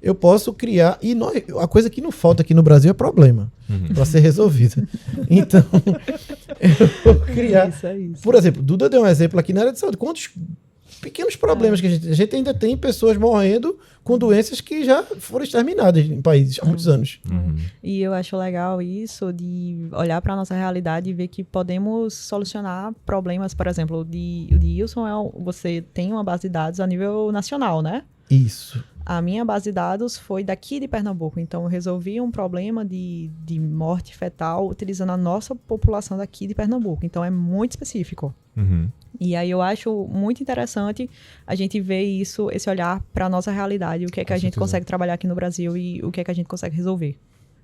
Eu posso criar. E a coisa que não falta aqui no Brasil é problema para ser resolvida. Então, eu vou criar.
Isso.
Por exemplo, Duda deu um exemplo aqui na área de saúde. Quantos pequenos problemas que a gente ainda tem pessoas morrendo com doenças que já foram exterminadas em países há muitos anos.
E eu acho legal isso de olhar para a nossa realidade e ver que podemos solucionar problemas. Por exemplo, o de Wilson, você tem uma base de dados a nível nacional, né?
Isso.
A minha base de dados foi daqui de Pernambuco, então eu resolvi um problema de morte fetal utilizando a nossa população daqui de Pernambuco, então é muito específico. E aí eu acho muito interessante a gente ver isso, esse olhar para a nossa realidade, o que é que a gente consegue trabalhar aqui no Brasil e o que é que a gente consegue resolver.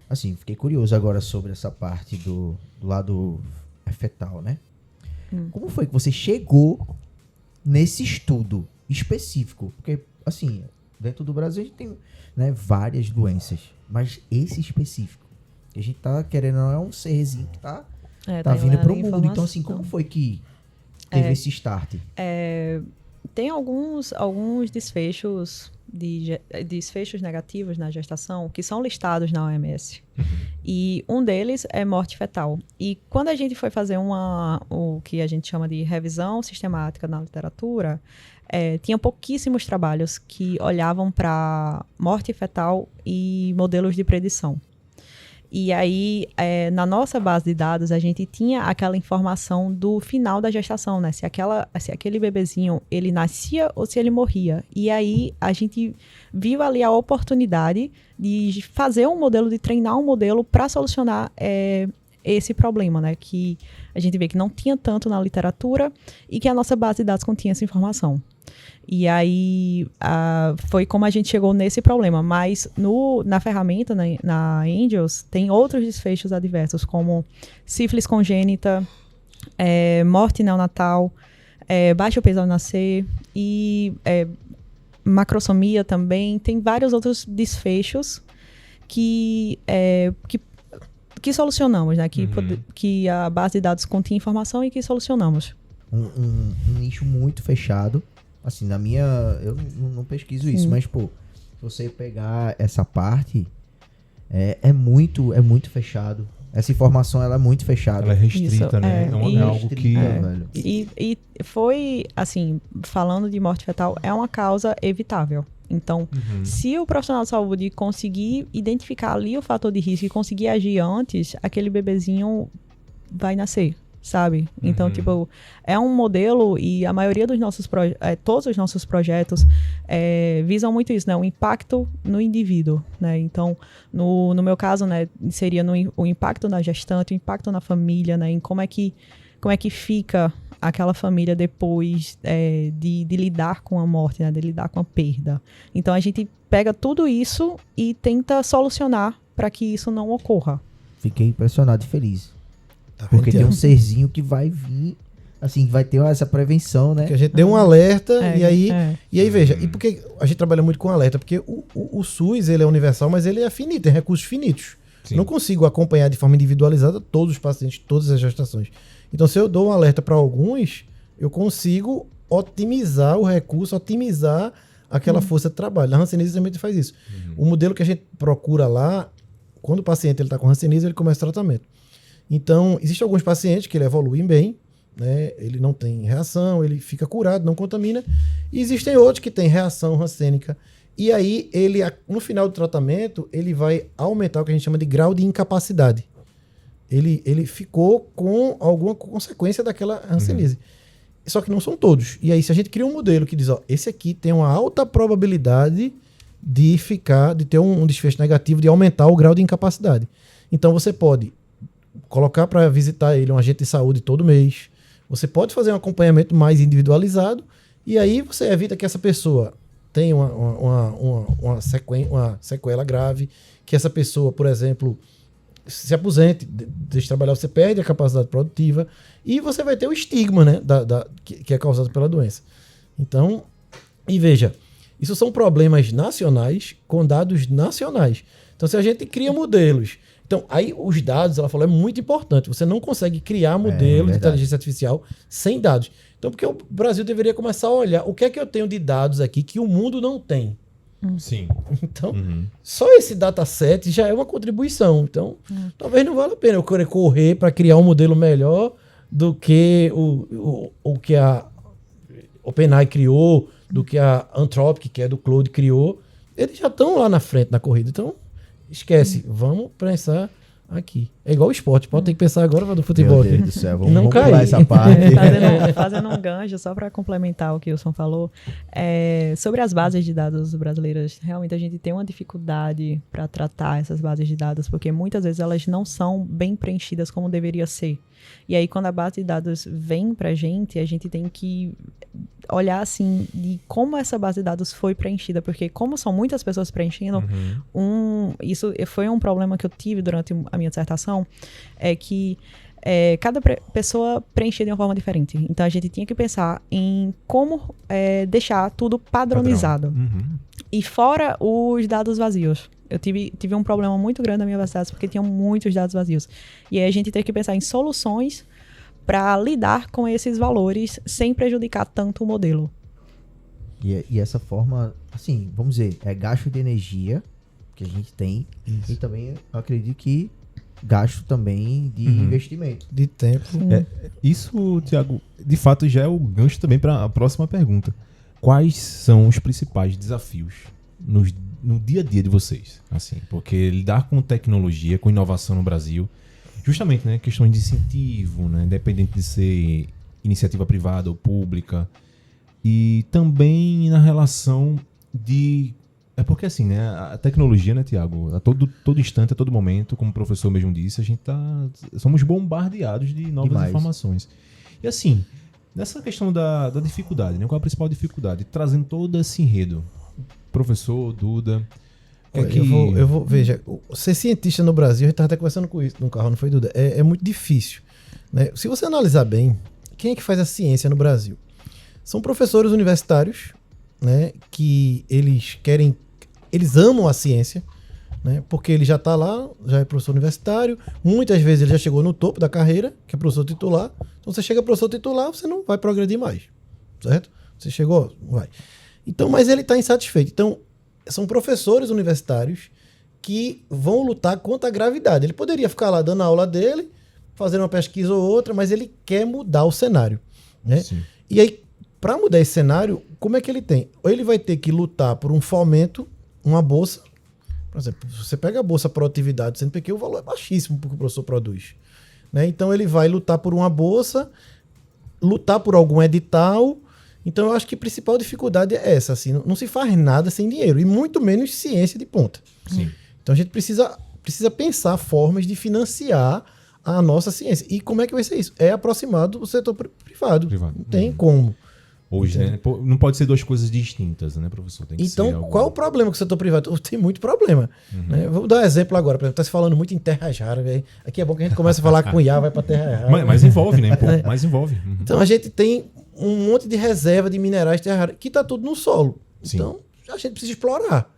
Assim, fiquei curioso agora sobre essa parte do lado fetal, né? Como foi que você chegou nesse estudo específico? Porque, assim, dentro do Brasil a gente tem, né, várias doenças, mas esse específico, que a gente tá querendo, não é um serzinho que tá vindo pro mundo. Então, assim, como foi que teve esse start?
Tem alguns desfechos desfechos negativos na gestação que são listados na OMS. E um deles é morte fetal. E quando a gente foi fazer o que a gente chama de revisão sistemática na literatura, tinha pouquíssimos trabalhos que olhavam para morte fetal e modelos de predição. E aí, na nossa base de dados, a gente tinha aquela informação do final da gestação, né? Se aquele bebezinho, ele nascia ou se ele morria. E aí, a gente viu ali a oportunidade de fazer um modelo, de treinar um modelo para solucionar esse problema, né? Que a gente vê que não tinha tanto na literatura e que a nossa base de dados continha essa informação. E aí foi como a gente chegou nesse problema. Mas na ferramenta, na Angels, tem outros desfechos adversos, como sífilis congênita, morte neonatal, baixo peso ao nascer e macrosomia também. Tem vários outros desfechos que solucionamos, né? Que a base de dados continha informação e que solucionamos.
Um nicho muito fechado. Assim, eu não pesquiso isso, mas, pô, se você pegar essa parte, é muito fechado. Essa informação, ela é muito fechada.
Ela é restrita,
Isso,
né? É algo que...
velho.
E foi, assim, falando de morte fetal, é uma causa evitável. Então, se o profissional de saúde conseguir identificar ali o fator de risco e conseguir agir antes, aquele bebezinho vai nascer, sabe? Então, tipo, é um modelo e a maioria dos nossos todos os nossos projetos visam muito isso, né? O impacto no indivíduo, né? Então, no meu caso, né, seria o impacto na gestante, o impacto na família, né? Em como é que fica aquela família depois de lidar com a morte, né? De lidar com a perda. Então, a gente pega tudo isso e tenta solucionar para que isso não ocorra.
Fiquei impressionado e feliz. Porque tem um serzinho que vai vir, assim, vai ter essa prevenção, né?
Porque a gente deu um alerta e aí veja, e por que a gente trabalha muito com alerta? Porque o SUS, ele é universal, mas ele é finito, tem recursos finitos.
Sim.
Não consigo acompanhar de forma individualizada todos os pacientes, todas as gestações. Então, se eu dou um alerta para alguns, eu consigo otimizar o recurso, otimizar aquela força de trabalho. Na hanseníase também faz isso. O modelo que a gente procura lá, quando o paciente está com hanseníase, ele começa o tratamento. Então, existem alguns pacientes que ele evoluem bem, né? Ele não tem reação, ele fica curado, não contamina. E existem outros que têm reação hansênica. E aí, no final do tratamento, ele vai aumentar o que a gente chama de grau de incapacidade. Ele ficou com alguma consequência daquela hanseníase. Só que não são todos. E aí, se a gente cria um modelo que diz, ó, esse aqui tem uma alta probabilidade de ter um desfecho negativo, de aumentar o grau de incapacidade. Então, você pode colocar para visitar ele um agente de saúde todo mês. Você pode fazer um acompanhamento mais individualizado e aí você evita que essa pessoa tenha uma sequela grave, que essa pessoa, por exemplo, se aposente, deixe de trabalhar, você perde a capacidade produtiva e você vai ter o estigma, né, que é causado pela doença. Então, e veja, isso são problemas nacionais com dados nacionais. Então, se a gente cria modelos... Então, aí os dados, ela falou, é muito importante. Você não consegue criar modelo de inteligência artificial sem dados. Então, porque o Brasil deveria começar a olhar o que é que eu tenho de dados aqui que o mundo não tem.
Sim.
Então, só esse dataset já é uma contribuição. Então, talvez não valha a pena eu querer correr para criar um modelo melhor do que o que a OpenAI criou, do que a Anthropic, que é do Claude, criou. Eles já estão lá na frente na corrida. Então, esquece, vamos pensar aqui. É igual o esporte, pode ter que pensar agora do futebol.
Meu Deus do céu, vamos
não
pular
cair.
essa parte.
Fazendo um gancho, só para complementar o que o Wilson falou, sobre as bases de dados brasileiras, realmente a gente tem uma dificuldade para tratar essas bases de dados, porque muitas vezes elas não são bem preenchidas como deveria ser. E aí, quando a base de dados vem para a gente tem que olhar, assim, de como essa base de dados foi preenchida, porque como são muitas pessoas preenchendo, isso foi um problema que eu tive durante a minha dissertação, é que cada pessoa preenchia de uma forma diferente. Então, a gente tinha que pensar em como deixar tudo padronizado. E fora os dados vazios. Eu tive um problema muito grande na minha universidade porque tinham muitos dados vazios. E aí a gente teve que pensar em soluções para lidar com esses valores sem prejudicar tanto o modelo.
E essa forma, assim, vamos dizer, é gasto de energia que a gente tem. Isso. E também, eu acredito que gasto também de investimento.
De tempo.
Isso, Thiago, de fato já é o gancho também para a próxima pergunta. Quais são os principais desafios no dia a dia de vocês? Assim, porque lidar com tecnologia, com inovação no Brasil, justamente, né, questões de incentivo, né, independente de ser iniciativa privada ou pública, e também na relação de... É porque assim, né, a tecnologia, né, Thiago, a todo instante, a todo momento, como o professor mesmo disse, a gente somos bombardeados de novas informações. E assim, nessa questão da dificuldade, né, qual é a principal dificuldade? Trazendo todo esse enredo. Professor, Duda...
Eu vou, veja, ser cientista no Brasil, a gente estava até conversando com isso no carro, não foi, Duda? É muito difícil. né? Se você analisar bem, quem é que faz a ciência no Brasil? São professores universitários, né? Que eles amam a ciência, né? Porque ele já está lá, já é professor universitário, muitas vezes ele já chegou no topo da carreira, que é professor titular. Então você chega professor titular, você não vai progredir mais, certo? Você chegou, vai. Então, mas ele está insatisfeito. Então, são professores universitários que vão lutar contra a gravidade. Ele poderia ficar lá dando a aula dele, fazer uma pesquisa ou outra, mas ele quer mudar o cenário, né?
Sim.
E aí, para mudar esse cenário, como é que ele tem? Ou ele vai ter que lutar por um fomento, uma bolsa. Por exemplo, você pega a bolsa produtividade do CNPq, o valor é baixíssimo porque o professor produz, né? Então ele vai lutar por uma bolsa, lutar por algum edital. Então eu acho que a principal dificuldade é essa, assim, não se faz nada sem dinheiro, e muito menos ciência de ponta.
Sim.
Então a gente precisa pensar formas de financiar a nossa ciência. E como é que vai ser isso? É aproximado do setor privado. Não tem como.
Hoje, né? Não pode ser duas coisas distintas, né, professor? Tem que ser
Então, qual é o problema com o setor privado? Tem muito problema. Né? Vou dar um exemplo agora. Por exemplo, está se falando muito em terras raras. Véio. Aqui é bom que a gente começa a falar com IA, vai para terra rara.
Mas envolve, né? Pô, mas envolve.
Então, a gente tem um monte de reserva de minerais de terra rara que está tudo no solo.
Sim.
Então, a gente precisa explorar.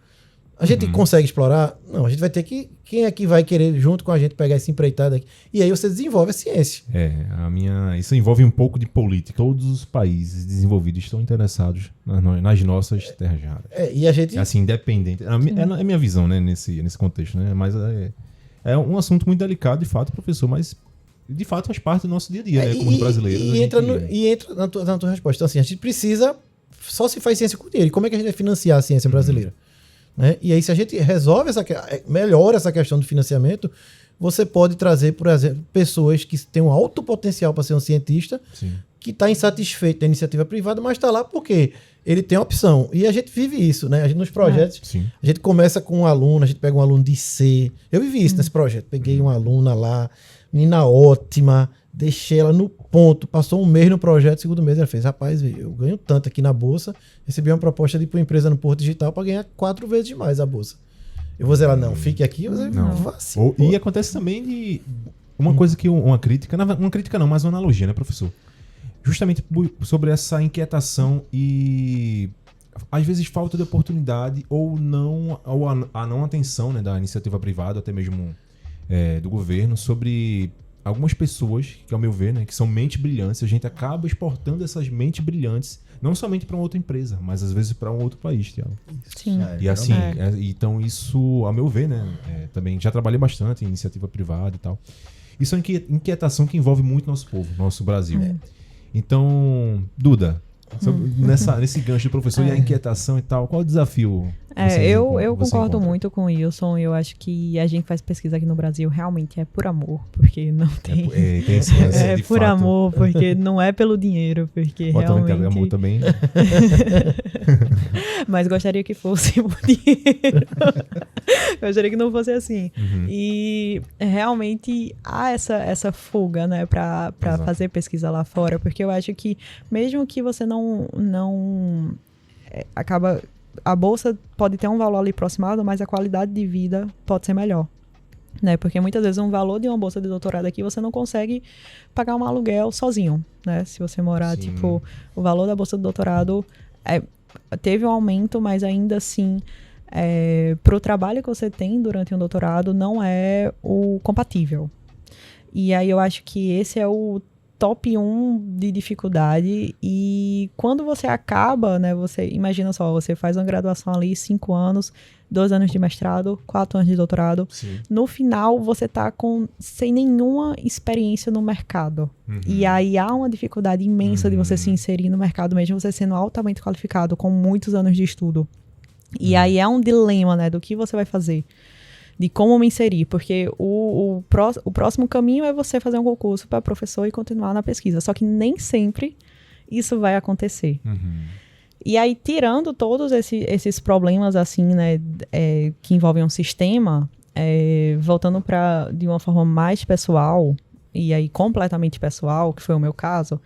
A gente consegue explorar? Não, a gente vai ter que... Quem é que vai querer, junto com a gente, pegar essa empreitada aqui? E aí você desenvolve a ciência.
Isso envolve um pouco de política. Todos os países desenvolvidos estão interessados nas nossas terras raras.
E a gente...
Assim, independente. É a minha visão, né, nesse contexto, né? Mas é um assunto muito delicado, de fato, professor, mas de fato faz parte do nosso dia a dia, né? Como brasileiros.
E entra na tua resposta. Então, assim, a gente precisa... Só se faz ciência com dinheiro. E como é que a gente vai financiar a ciência brasileira? Né? E aí, se a gente resolve melhora essa questão do financiamento, você pode trazer, por exemplo, pessoas que têm um alto potencial para ser um cientista, que está insatisfeito da iniciativa privada, mas está lá porque ele tem opção. E a gente vive isso, né? A gente, nos projetos, a gente começa com um aluno, a gente pega um aluno de C. Eu vivi isso nesse projeto. Peguei uma aluna lá, menina ótima, deixei ela no ponto, passou um mês no projeto, segundo mês ela fez, rapaz, eu ganho tanto aqui na bolsa, recebi uma proposta de ir para uma empresa no Porto Digital para ganhar 4 vezes mais a bolsa. Eu vou dizer ela, não, fique aqui, você vacina.
E acontece também de uma coisa que uma crítica não, mas uma analogia, né, professor? Justamente sobre essa inquietação e às vezes falta de oportunidade ou a não atenção, né, da iniciativa privada, até mesmo do governo, sobre algumas pessoas, que ao meu ver, né, que são mentes brilhantes. A gente acaba exportando essas mentes brilhantes não somente para uma outra empresa, mas às vezes para um outro país, Thiago.
Sim.
E assim, então isso, ao meu ver, né, também já trabalhei bastante em iniciativa privada e tal. Isso é uma inquietação que envolve muito nosso povo, nosso Brasil. Então, Duda, nesse gancho do professor e a inquietação e tal, qual o desafio?
Eu concordo muito com o Wilson. Eu acho que a gente faz pesquisa aqui no Brasil realmente é por amor, porque não tem...
tem esse lance,
é
de
por
fato.
amor, porque não é pelo dinheiro, porque realmente...
Também amor também.
Mas gostaria que fosse por dinheiro. Gostaria que não fosse assim. E realmente há essa fuga, né, para fazer pesquisa lá fora, porque eu acho que mesmo que você não acaba... A bolsa pode ter um valor ali aproximado, mas a qualidade de vida pode ser melhor, né? Porque muitas vezes um valor de uma bolsa de doutorado aqui, você não consegue pagar um aluguel sozinho, né? Se você morar, tipo, o valor da bolsa de doutorado teve um aumento, mas ainda assim, para o trabalho que você tem durante um doutorado, não é o compatível. E aí eu acho que esse é o top 1 de dificuldade. E quando você acaba, né, você imagina só, você faz uma graduação ali, 5 anos, 2 anos de mestrado, 4 anos de doutorado. No final, você tá sem nenhuma experiência no mercado. E aí há uma dificuldade imensa de você se inserir no mercado, mesmo você sendo altamente qualificado, com muitos anos de estudo. E aí é um dilema, né, do que você vai fazer, de como me inserir, porque o próximo caminho é você fazer um concurso para professor e continuar na pesquisa, só que nem sempre isso vai acontecer. E aí, tirando todos esses problemas, assim, né, que envolvem um sistema, voltando de uma forma mais pessoal, e aí completamente pessoal, que foi o meu caso,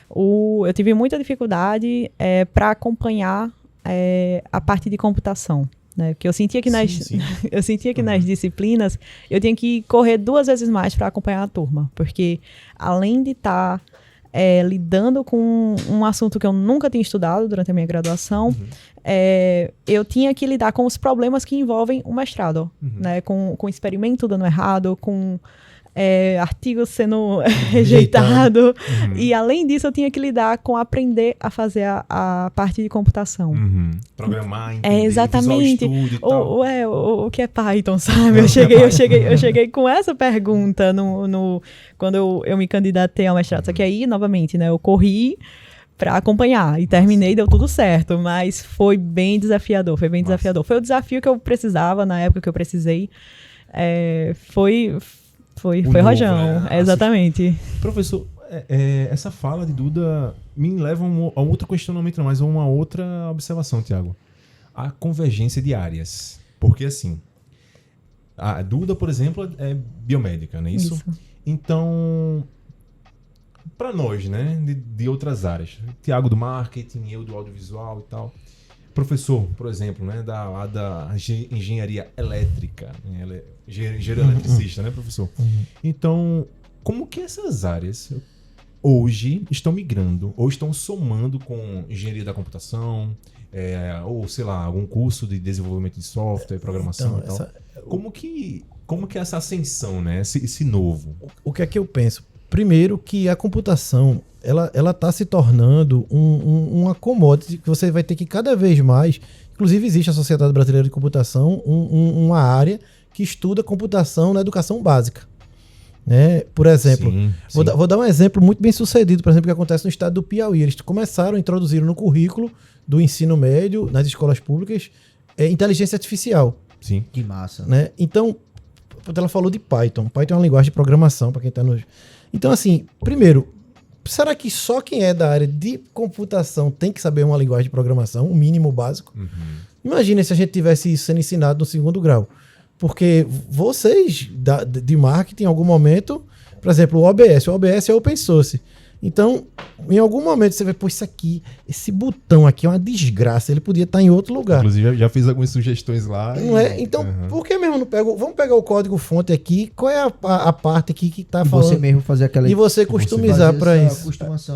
eu tive muita dificuldade para acompanhar a parte de computação. né? Porque eu sentia que
Sim.
eu sentia que nas disciplinas eu tinha que correr 2 vezes mais para acompanhar a turma, porque além de estar lidando com um assunto que eu nunca tinha estudado durante a minha graduação, eu tinha que lidar com os problemas que envolvem o mestrado, né? Com experimento dando errado, com artigo sendo rejeitado. E além disso, eu tinha que lidar com aprender a fazer a parte de computação.
Programar, entender,
exatamente.
Visual Studio e tal.
O que é Python, sabe? Eu cheguei com essa pergunta quando eu me candidatei ao mestrado. Só que aí, novamente, né, eu corri para acompanhar e terminei, deu tudo certo, mas foi bem desafiador, Foi o desafio que eu precisava na época que eu precisei. Foi rojão,
né?
Exatamente.
Professor, essa fala de Duda me leva a um outro questionamento, não, mas a uma outra observação, Tiago. A convergência de áreas. Porque, assim, a Duda, por exemplo, é biomédica, não é isso? Então, para nós, né, de outras áreas, Tiago do marketing, eu do audiovisual e tal, professor, por exemplo, né, da engenharia elétrica, né, engenheiro eletricista, né, professor? Então, como que essas áreas hoje estão migrando ou estão somando com engenharia da computação, ou, sei lá, algum curso de desenvolvimento de software, programação e tal? Como que é essa ascensão, né, esse novo?
O que é que eu penso? Primeiro que a computação, ela está se tornando uma commodity que você vai ter que cada vez mais... Inclusive existe a Sociedade Brasileira de Computação, uma área que estuda computação na educação básica. Né? Por exemplo,
sim.
Vou dar um exemplo muito bem sucedido, por exemplo, que acontece no estado do Piauí. Eles começaram a introduzir no currículo do ensino médio, nas escolas públicas, inteligência artificial.
Sim.
Que massa.
Né? Então, ela falou de Python. Python é uma linguagem de programação, para quem está nos... Então, assim, primeiro, será que só quem é da área de computação tem que saber uma linguagem de programação, o mínimo básico? Imagina se a gente tivesse isso sendo ensinado no 2º grau. Porque vocês de marketing, em algum momento, por exemplo, o OBS é open source. Então, em algum momento você vai, pô, isso aqui, esse botão aqui é uma desgraça, ele podia estar em outro lugar.
Inclusive, já fiz algumas sugestões lá.
Não é? Então, por que mesmo não pego? Vamos pegar o código-fonte aqui, qual é a parte aqui que está falando?
Você mesmo fazer aquela...
E você customizar para isso.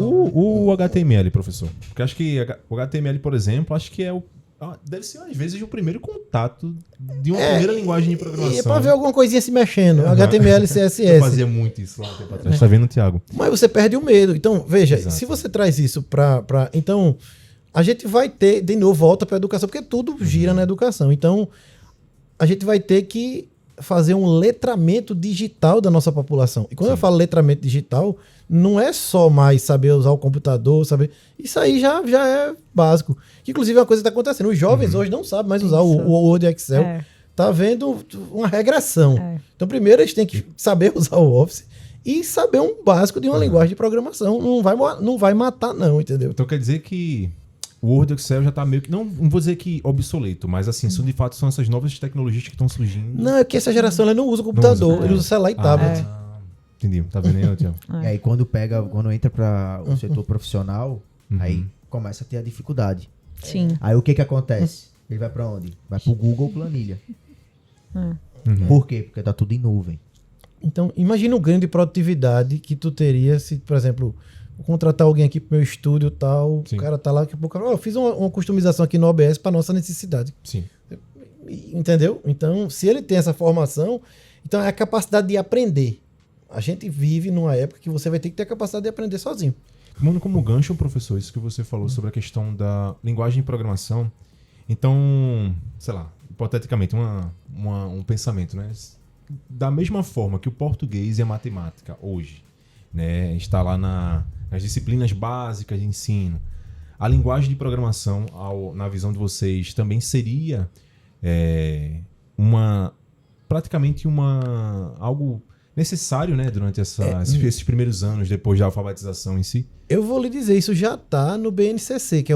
O HTML, professor. Porque acho que o HTML, por exemplo, acho que deve ser, às vezes, o primeiro contato de uma primeira linguagem de programação.
É para ver alguma coisinha se mexendo. HTML e CSS.
Eu fazia muito isso lá um tempo atrás. Tá vendo, Tiago?
Mas você perde o medo. Então, veja,
Exato.
Se você traz isso para... Então, a gente vai ter, de novo, volta para a educação, porque tudo gira na educação. Então, a gente vai ter que fazer um letramento digital da nossa população. E quando eu falo letramento digital, não é só mais saber usar o computador, saber... Isso aí já é básico. Que, inclusive, é uma coisa que está acontecendo. Os jovens hoje não sabem mais usar o Word e Excel. Tá vendo uma regressão. Então, primeiro, eles têm que saber usar o Office e saber um básico de uma linguagem de programação. Não vai matar, não, entendeu?
Então, quer dizer que o Word e Excel já está meio que... Não vou dizer que obsoleto, mas, assim, de fato, são essas novas tecnologias que estão surgindo.
Não, é que essa geração ela não usa o computador, ele usa celular e tablet.
Entendi. Tá vendo aí, Tiago?
E aí, quando entra para o setor profissional, aí começa a ter a dificuldade.
Sim.
Aí o que acontece? Ele vai para onde? Vai pro Google Planilha. Por quê? Porque tá tudo em nuvem.
Então, imagina o ganho de produtividade que tu teria se, por exemplo, vou contratar alguém aqui pro meu estúdio e tal, o cara tá lá, daqui a pouco, eu fiz uma customização aqui no OBS para nossa necessidade.
Sim.
Entendeu? Então, se ele tem essa formação, então é a capacidade de aprender. A gente vive numa época que você vai ter que ter a capacidade de aprender sozinho.
Tomando como gancho, professor, isso que você falou sobre a questão da linguagem de programação. Então, sei lá, hipoteticamente, um pensamento, né? Da mesma forma que o português e a matemática hoje, né, está lá nas disciplinas básicas de ensino, a linguagem de programação, na visão de vocês, também seria praticamente algo necessário, né, durante esses primeiros anos depois da alfabetização em si?
Eu vou lhe dizer, isso já está no BNCC, que é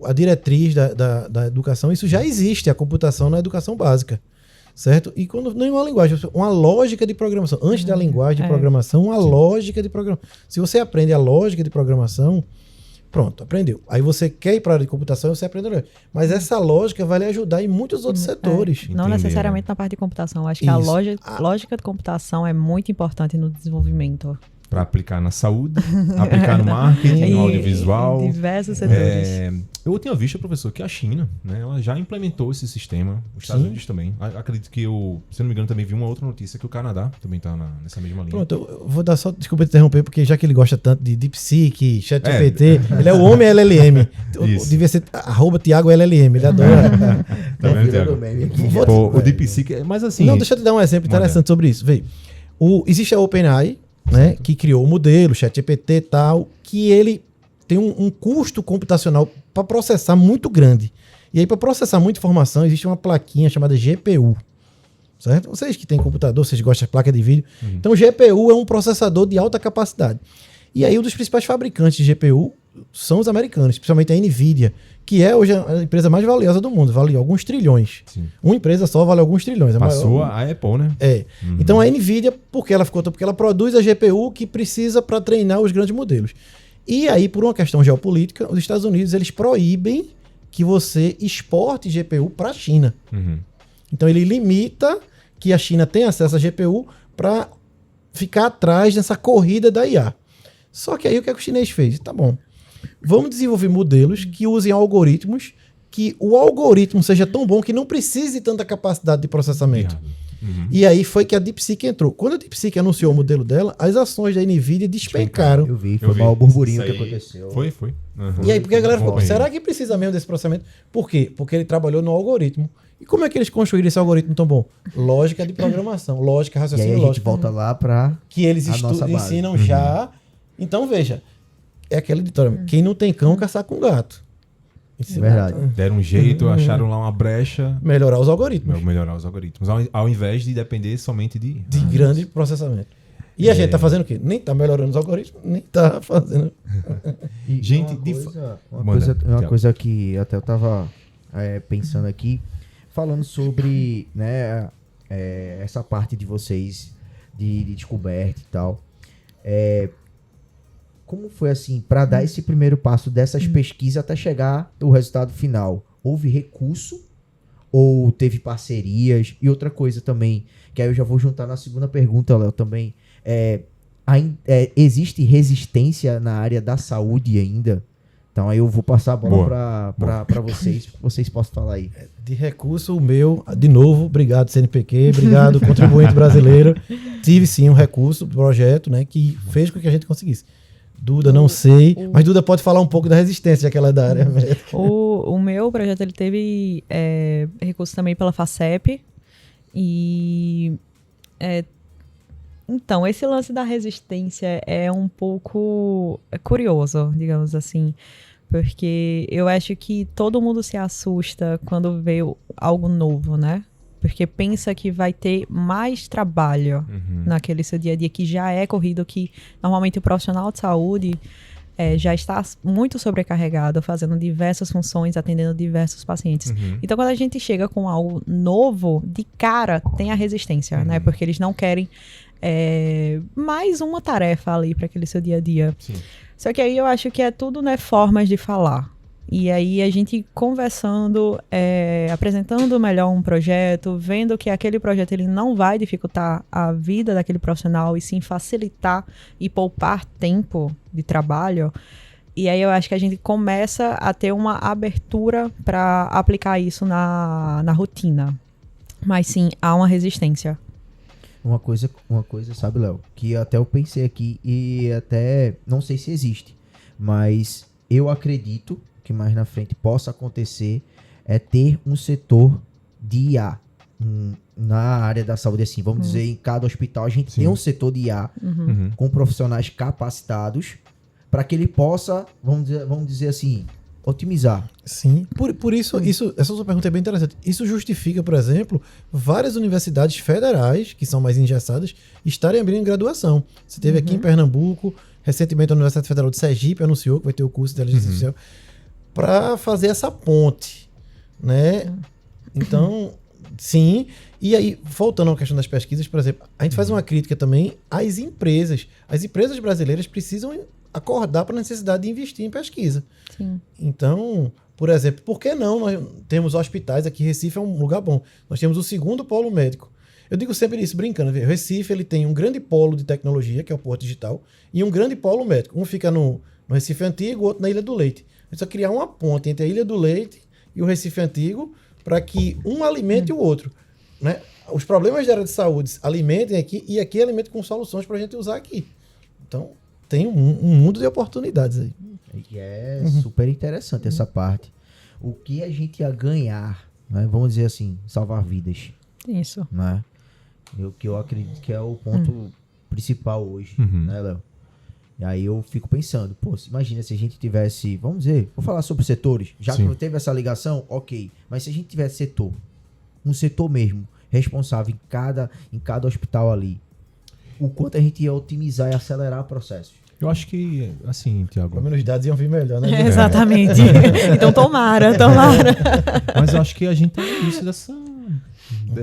a diretriz da educação. Isso já existe, a computação na educação básica, certo? E quando não é uma linguagem, uma lógica de programação. Antes da linguagem de programação, uma lógica de programação. Se você aprende a lógica de programação, Pronto, aprendeu. Aí você quer ir para a área de computação, você aprendeu. Mas essa lógica vai lhe ajudar em muitos outros setores.
Não
Entender,
necessariamente
né?
na parte de computação. Acho que a
Isso.
lógica de computação é muito importante no desenvolvimento.
Para aplicar na saúde, aplicar no marketing, no audiovisual.
Em diversos setores.
Eu tinha visto, professor, que a China, né, ela já implementou esse sistema, os Estados
Sim.
Unidos também. Acredito que se não me engano, também vi uma outra notícia que o Canadá também está nessa mesma linha.
Pronto, eu vou dar só, desculpa te interromper, porque já que ele gosta tanto de DeepSeek, ChatGPT, ele é o homem LLM.
Isso.
Devia ser @Tiago LLM, ele adora.
Tá vendo,
Virou
Thiago?
do meme aqui.
Pô, o DeepSeek, mas assim...
Não, deixa eu te dar um exemplo interessante sobre isso. Veio. Existe a OpenAI, né, que criou o modelo, ChatGPT e tal, que ele tem um custo computacional para processar muito grande. E aí, para processar muita informação, existe uma plaquinha chamada GPU. Certo? Vocês que têm computador, vocês gostam de placa de vídeo. Então, GPU é um processador de alta capacidade. E aí, um dos principais fabricantes de GPU são os americanos, principalmente a NVIDIA, que é hoje a empresa mais valiosa do mundo, vale alguns trilhões.
Sim.
Uma empresa só vale alguns trilhões.
Passou a Apple, né?
É. Então a NVIDIA, porque ela produz a GPU que precisa para treinar os grandes modelos. E aí, por uma questão geopolítica, os Estados Unidos eles proíbem que você exporte GPU para a China.
Uhum.
Então ele limita que a China tenha acesso à GPU para ficar atrás dessa corrida da IA. Só que aí o que é que o chinês fez? Tá bom. Vamos desenvolver modelos que usem algoritmos, que o algoritmo seja tão bom que não precise de tanta capacidade de processamento.
Uhum.
E aí foi que a DeepSeek entrou. Quando a DeepSeek anunciou o modelo dela, as ações da NVIDIA despencaram.
Eu vi,
Eu
foi
vi.
mal o burburinho
Isso
que
aí
aconteceu.
Foi. Uhum.
E aí, porque a galera falou,
Acompanhei.
será que precisa mesmo desse processamento? Por quê? Porque ele trabalhou no algoritmo. E como é que eles construíram esse algoritmo tão bom? Lógica de programação, lógica,
E aí
raciocínio
a gente
lógico.
volta lá pra...
Que eles
a nossa base.
ensinam já. Então, veja, é aquela editora. Quem não tem cão, caçar com gato.
É verdade.
Deram um jeito, acharam lá uma brecha,
Melhorar os algoritmos.
melhorar os algoritmos, ao invés de depender somente de...
De grande processamento. E a gente tá fazendo o quê? Nem tá melhorando os algoritmos, nem tá fazendo.
E
Gente,
uma coisa que até eu tava pensando aqui, falando sobre, né, essa parte de vocês de descoberta e tal. Como foi assim, para dar esse primeiro passo dessas pesquisas até chegar o resultado final? Houve recurso ou teve parcerias? E outra coisa também, que aí eu já vou juntar na segunda pergunta, Léo, também. Existe resistência na área da saúde ainda? Então aí eu vou passar a bola para vocês possam falar aí.
De recurso, o meu, de novo, obrigado CNPq, obrigado contribuinte brasileiro. Tive sim um recurso, projeto, né, que fez com que a gente conseguisse. Duda, não sei, mas Duda pode falar um pouco da resistência, já que ela é da área.
O meu projeto ele teve recurso também pela FACEP. E então, esse lance da resistência é um pouco curioso, digamos assim. Porque eu acho que todo mundo se assusta quando vê algo novo, né? Porque pensa que vai ter mais trabalho naquele seu dia a dia, que já é corrido, que normalmente o profissional de saúde já está muito sobrecarregado, fazendo diversas funções, atendendo diversos pacientes. Então, quando a gente chega com algo novo, de cara, tem a resistência, né? Porque eles não querem mais uma tarefa ali para aquele seu dia a dia.
Sim.
Só que aí eu acho que é tudo, né, formas de falar. E aí a gente conversando, apresentando melhor um projeto, vendo que aquele projeto ele não vai dificultar a vida daquele profissional e sim facilitar e poupar tempo de trabalho. E aí eu acho que a gente começa a ter uma abertura para aplicar isso na rotina. Mas sim, há uma resistência.
Uma coisa, sabe, Léo, que até eu pensei aqui e até não sei se existe, mas eu acredito que mais na frente possa acontecer ter um setor de IA na área da saúde, assim, vamos dizer, em cada hospital a gente tem um setor de IA com profissionais capacitados para que ele possa, vamos dizer assim, otimizar.
Sim, por isso, essa sua pergunta é bem interessante. Isso justifica, por exemplo, várias universidades federais, que são mais engessadas, estarem abrindo graduação. Você teve aqui em Pernambuco, recentemente a Universidade Federal de Sergipe anunciou que vai ter o curso de inteligência artificial para fazer essa ponte, né? Então, sim. E aí, voltando à questão das pesquisas, por exemplo, a gente faz uma crítica também às empresas. As empresas brasileiras precisam acordar para a necessidade de investir em pesquisa.
Sim.
Então, por exemplo, por que não? Nós temos hospitais aqui, Recife é um lugar bom. Nós temos o 2º polo médico. Eu digo sempre isso, brincando. O Recife ele tem um grande polo de tecnologia, que é o Porto Digital, e um grande polo médico. Um fica no Recife Antigo, o outro na Ilha do Leite. A gente só criar uma ponte entre a Ilha do Leite e o Recife Antigo para que um alimente o outro. Né? Os problemas da área de saúde alimentem aqui e aqui alimentem com soluções para a gente usar aqui. Então, tem um mundo de oportunidades aí.
E é super interessante essa parte. O que a gente ia ganhar, né? Vamos dizer assim, salvar vidas.
Isso.
Né? O que eu acredito que é o ponto principal hoje, né, Léo? E aí eu fico pensando, pô, imagina se a gente tivesse, vamos dizer, vou falar sobre setores, já
Sim.
que teve essa ligação, ok, mas se a gente tivesse um setor mesmo, responsável em cada hospital ali, o quanto a gente ia otimizar e acelerar processos.
Eu acho que, assim, Tiago...
Pelo menos os dados iam vir melhor, né?
Exatamente. Então tomara.
Mas eu acho que a gente tá no início dessa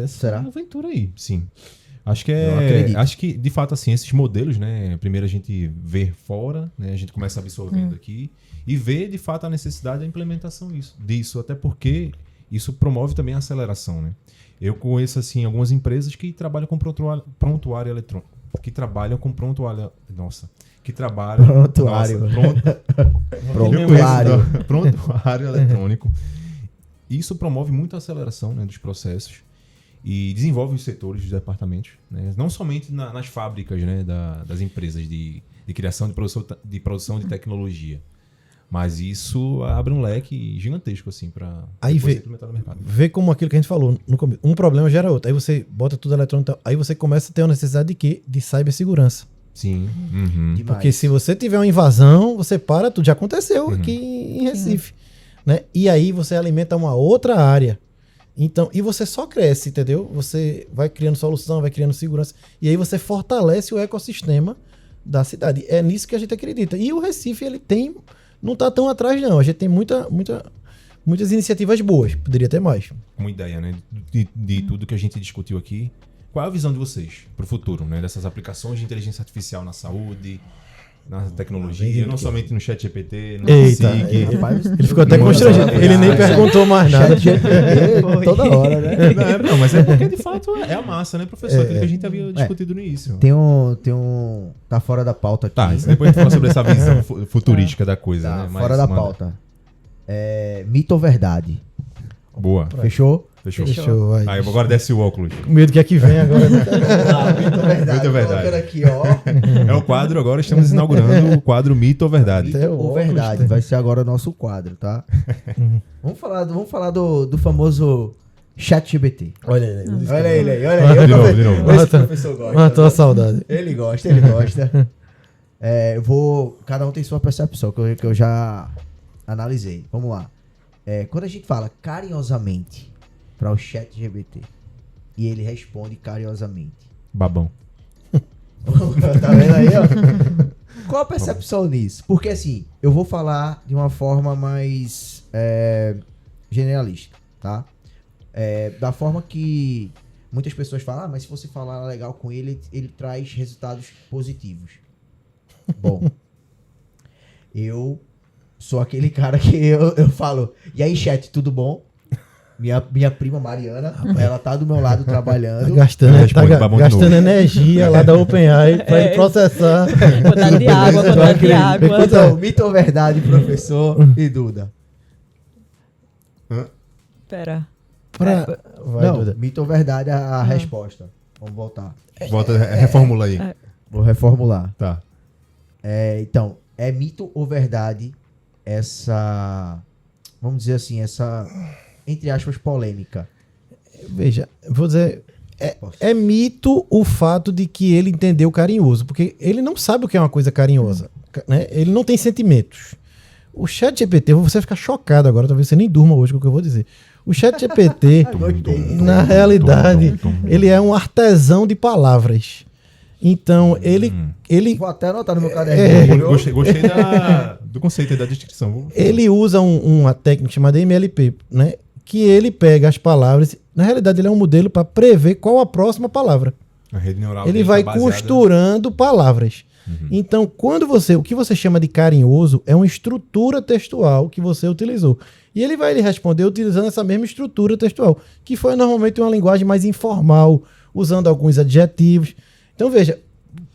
Será?
aventura aí, sim. Acho que
Eu acredito.
acho que, de fato, assim, esses modelos, né? Primeiro a gente vê fora, né? A gente começa absorvendo aqui e vê, de fato, a necessidade da implementação disso. Até porque isso promove também a aceleração, né? Eu conheço, assim, algumas empresas que trabalham com prontuário eletrônico. Que trabalham com prontuário... Nossa. Que trabalham...
Prontuário.
Nossa,
Prontuário.
Prontuário eletrônico. Isso promove muito a aceleração, né, dos processos e desenvolve os setores dos departamentos, né, não somente nas fábricas, né, das empresas de criação de produção de tecnologia, mas isso abre um leque gigantesco assim, para ser implementado no mercado.
Vê como aquilo que a gente falou no começo. Um problema gera outro. Aí você bota tudo eletrônico. Aí você começa a ter uma necessidade de quê? De cibersegurança.
Sim. Uhum.
Demais.
Porque se você tiver uma invasão, você para tudo. Já aconteceu aqui em Recife. Né? E aí você alimenta uma outra área. Então, e você só cresce, entendeu? Você vai criando solução, vai criando segurança. E aí você fortalece o ecossistema da cidade. É nisso que a gente acredita. E o Recife, ele tem... Não está tão atrás, não. A gente tem muitas iniciativas boas. Poderia ter mais.
Uma ideia, né, de tudo que a gente discutiu aqui. Qual é a visão de vocês para o futuro, né, dessas aplicações de inteligência artificial na saúde, na tecnologia, não somente no ChatGPT, no
Eita,
SIG.
Rapaz,
Ele ficou até constrangido. Ele nem perguntou mais nada.
toda hora, né?
Não, mas é porque de fato é a massa, né, professor? Aquilo que a gente havia discutido no início.
Tem um... Tá fora da pauta aqui.
Tá, isso depois a gente fala sobre essa visão futurística da coisa,
Tá,
né? Mas
fora da
manda.
pauta. Mito ou verdade?
Boa.
Fechou?
Fechou.
Fechou, vai.
Aí agora desce o óculos.
Com medo que aqui vem agora.
Mito ou verdade?
Mito ou verdade?
Colocando aqui, ó.
É o quadro, agora estamos inaugurando o quadro Mito ou Verdade.
Até o
Ou
óculos,
verdade?
né?
Vai ser agora o nosso quadro, tá? Vamos falar do famoso ChatGPT.
Olha ele.
Olha ele aí, olha aí.
De novo, de novo.
Esse professor gosta.
Matou a saudade.
Ele gosta. Cada um tem sua percepção, que eu já analisei. Vamos lá. Quando a gente fala carinhosamente para o ChatGPT e ele responde carinhosamente.
Babão.
Tá vendo aí, ó? Qual a percepção nisso? Porque assim, eu vou falar de uma forma mais generalista, tá? Da forma que muitas pessoas falam, mas se você falar legal com ele, ele traz resultados positivos. Bom, eu sou aquele cara que eu falo, e aí, chat, tudo bom? Minha prima Mariana, ela tá do meu lado trabalhando.
Tá gastando,
Responde babão de
gastando
novo.
energia lá da OpenAI pra ele processar.
Quantidade de água, quantidade de água.
Então, mito ou verdade, professor e Duda?
Pera.
Vai,
Não,
Duda.
mito ou verdade a resposta. Vamos voltar.
Volta, reformula aí.
Vou reformular.
Tá.
Então, é mito ou verdade essa, vamos dizer assim, essa, entre aspas, polêmica?
Veja, vou dizer, é mito o fato de que ele entendeu carinhoso, porque ele não sabe o que é uma coisa carinhosa, né? Ele não tem sentimentos. O ChatGPT, você vai ficar chocado agora, talvez você nem durma hoje com o que eu vou dizer. O ChatGPT, na realidade, ele é um artesão de palavras. Então, ele
Vou até anotar no meu caderno.
Gostei do conceito aí da descrição.
ele usa uma técnica chamada MLP, né? Que ele pega as palavras. Na realidade, ele é um modelo para prever qual a próxima palavra.
A rede neural
Ele
dele
vai
tá baseada-
costurando palavras. Então, o que você chama de carinhoso é uma estrutura textual que você utilizou. E ele vai lhe responder utilizando essa mesma estrutura textual, que foi normalmente uma linguagem mais informal, usando alguns adjetivos. Então, veja,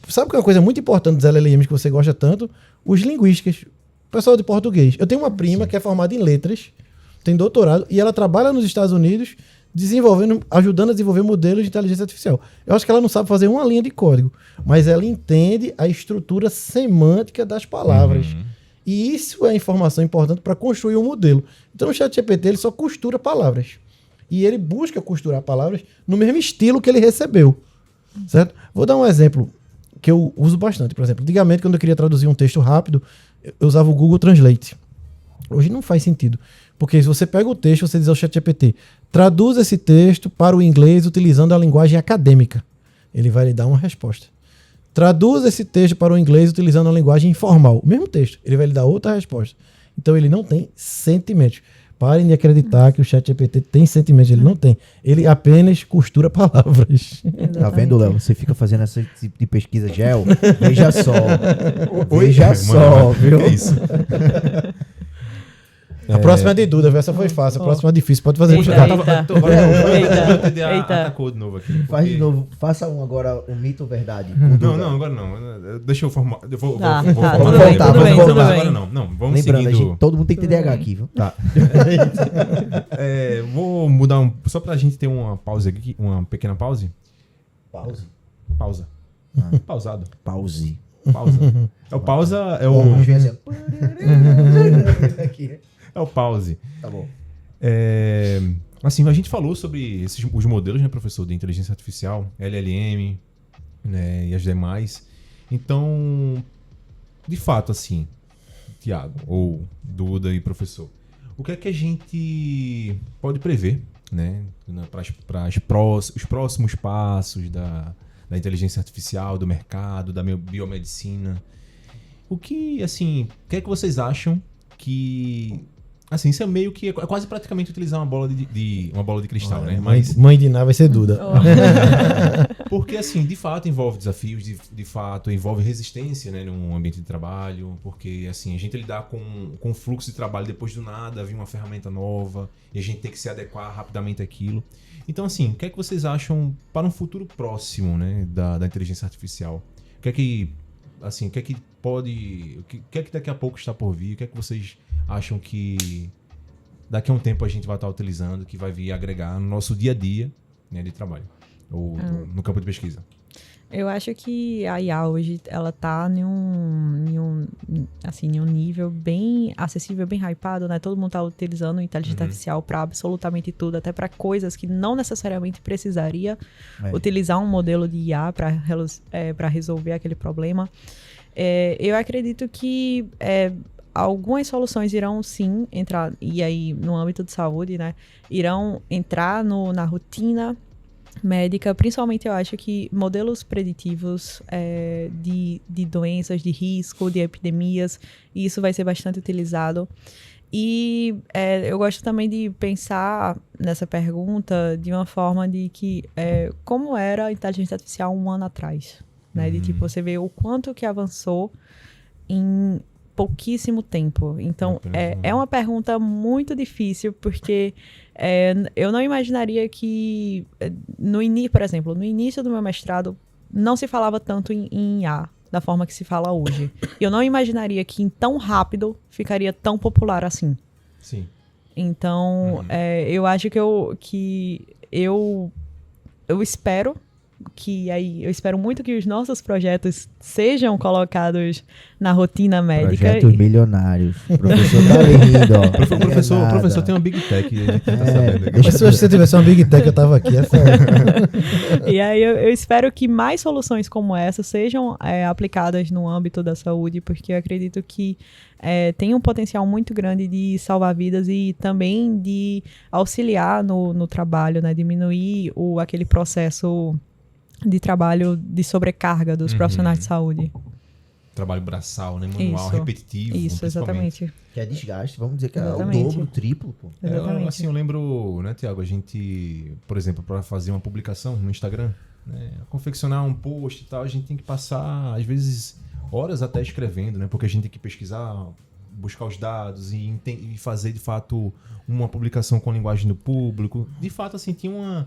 sabe que é uma coisa muito importante dos LLMs que você gosta tanto? Os linguísticos. Pessoal de português. Eu tenho uma prima que é formada em letras, tem doutorado, e ela trabalha nos Estados Unidos ajudando a desenvolver modelos de inteligência artificial. Eu acho que ela não sabe fazer uma linha de código, mas ela entende a estrutura semântica das palavras. E isso é informação importante para construir um modelo. Então, o ChatGPT ele só costura palavras. E ele busca costurar palavras no mesmo estilo que ele recebeu. Certo? Vou dar um exemplo que eu uso bastante. Por exemplo, antigamente, quando eu queria traduzir um texto rápido, eu usava o Google Translate. Hoje não faz sentido. Porque se você pega o texto, você diz ao ChatGPT, traduz esse texto para o inglês utilizando a linguagem acadêmica. Ele vai lhe dar uma resposta. Traduz esse texto para o inglês utilizando a linguagem informal. O mesmo texto. Ele vai lhe dar outra resposta. Então ele não tem sentimentos. Parem de acreditar que o ChatGPT tem sentimentos. Ele não tem. Ele apenas costura palavras.
Tá vendo, Léo? Você fica fazendo esse tipo de pesquisa, Gel? Veja só. Veja só, viu?
Que isso?
A próxima é de Duda, viu? Essa foi fácil. A próxima é difícil. Pode fazer.
Eita.
Agora o TDA
Eita.
atacou de novo aqui.
Faz de novo. Faça um agora, um mito ou verdade.
Não, agora não. Deixa eu formar. Eu vou
Tá,
formar
tudo
bem,
agora.
tudo bem, tudo
Agora
bem.
não. Vamos
Lembrando,
seguindo.
todo mundo tem TDAH aqui, viu?
Tá. Vou mudar só pra gente ter uma pausa aqui, uma pequena pause.
Pause.
Pausa. Pausado.
Pause.
Pausa. É o pausa, é o
Aqui.
é o pause.
Tá bom.
Assim, a gente falou sobre os modelos, né, professor, de inteligência artificial, LLM, né, e as demais. Então, de fato, assim, Tiago, ou Duda e professor, o que é que a gente pode prever, né, para os próximos passos da inteligência artificial, do mercado, da biomedicina? O que é que vocês acham que... Assim, isso é meio que... É quase praticamente utilizar uma bola de cristal, né? Mas...
Mãe de Ná vai ser Duda.
Porque, assim, de fato envolve desafios, de fato envolve resistência, né, no ambiente de trabalho, porque, assim, a gente lidar com o fluxo de trabalho depois do nada, vir uma ferramenta nova, e a gente tem que se adequar rapidamente àquilo. Então, assim, o que é que vocês acham para um futuro próximo, né, da inteligência artificial? O que é que, assim, o que é que pode... O que é que daqui a pouco está por vir? O que é que vocês acham que daqui a um tempo a gente vai estar utilizando, que vai vir agregar no nosso dia a dia, né, de trabalho, ou no campo de pesquisa?
Eu acho que a IA hoje, ela tá em um nível bem acessível, bem hypado, né? Todo mundo tá utilizando inteligência artificial para absolutamente tudo, até para coisas que não necessariamente precisaria utilizar um modelo de IA para resolver aquele problema. Eu acredito que algumas soluções irão sim entrar, e aí no âmbito de saúde, né? Irão entrar na rotina médica, principalmente eu acho que modelos preditivos de doenças, de risco, de epidemias, e isso vai ser bastante utilizado. E eu gosto também de pensar nessa pergunta de uma forma de que como era a inteligência artificial um ano atrás, né? De tipo, você vê o quanto que avançou em pouquíssimo tempo. Então, é uma pergunta muito difícil, porque eu não imaginaria que, por exemplo, no início do meu mestrado, não se falava tanto em IA, da forma que se fala hoje. Eu não imaginaria que em tão rápido ficaria tão popular assim.
Sim.
Então, eu acho que eu espero eu espero muito que os nossos projetos sejam colocados na rotina médica.
Projetos milionários. O professor tá lindo, ó.
O professor tem uma Big Tech. A gente tá sabendo aqui.
Mas se você tivesse uma Big Tech, eu tava aqui.
E aí eu espero que mais soluções como essa sejam aplicadas no âmbito da saúde, porque eu acredito que tem um potencial muito grande de salvar vidas e também de auxiliar no trabalho, né? Diminuir aquele processo de trabalho de sobrecarga dos profissionais de saúde.
Trabalho braçal, né? Manual, repetitivo.
Isso, exatamente.
Que é desgaste, vamos dizer que é o
Exatamente.
dobro, o triplo, pô.
Exatamente.
Eu lembro, né, Tiago, a gente, por exemplo, para fazer uma publicação no Instagram, né, confeccionar um post e tal, a gente tem que passar, às vezes, horas até escrevendo, né? Porque a gente tem que pesquisar, buscar os dados e fazer, de fato, uma publicação com linguagem do público. De fato, assim, tinha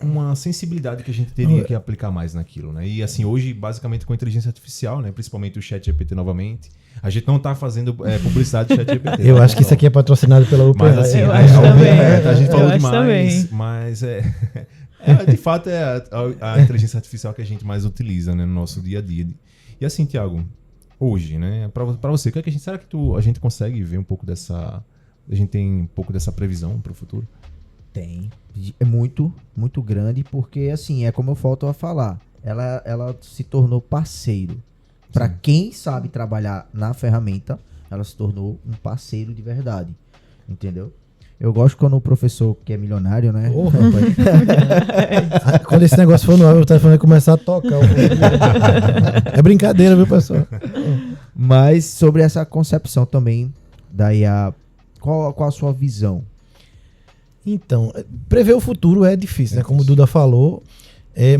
uma sensibilidade que a gente teria que aplicar mais naquilo, né? E assim, hoje, basicamente com a inteligência artificial, né? Principalmente o ChatGPT novamente, a gente não tá fazendo publicidade do ChatGPT.
Eu acho que isso aqui é patrocinado pela OpenAI.
Mas assim,
Eu acho também.
a gente falou
Eu acho
demais,
também.
mas de fato é a inteligência artificial que a gente mais utiliza, né, no nosso dia a dia. E assim, Thiago, hoje, né, pra você, o que é que será que a gente consegue ver um pouco dessa... A gente tem um pouco dessa previsão pro futuro?
Tem. É muito, muito grande, porque assim, é como eu volto a falar. Ela se tornou parceiro. Para quem sabe trabalhar na ferramenta, ela se tornou um parceiro de verdade. Entendeu? Eu gosto quando o professor, que é milionário, né?
Oh, quando esse negócio for no ar, o telefone vai começar a tocar. É brincadeira, viu, pessoal?
Mas sobre essa concepção também da IA, qual a sua visão?
Então, prever o futuro é difícil, né? Como o Duda falou.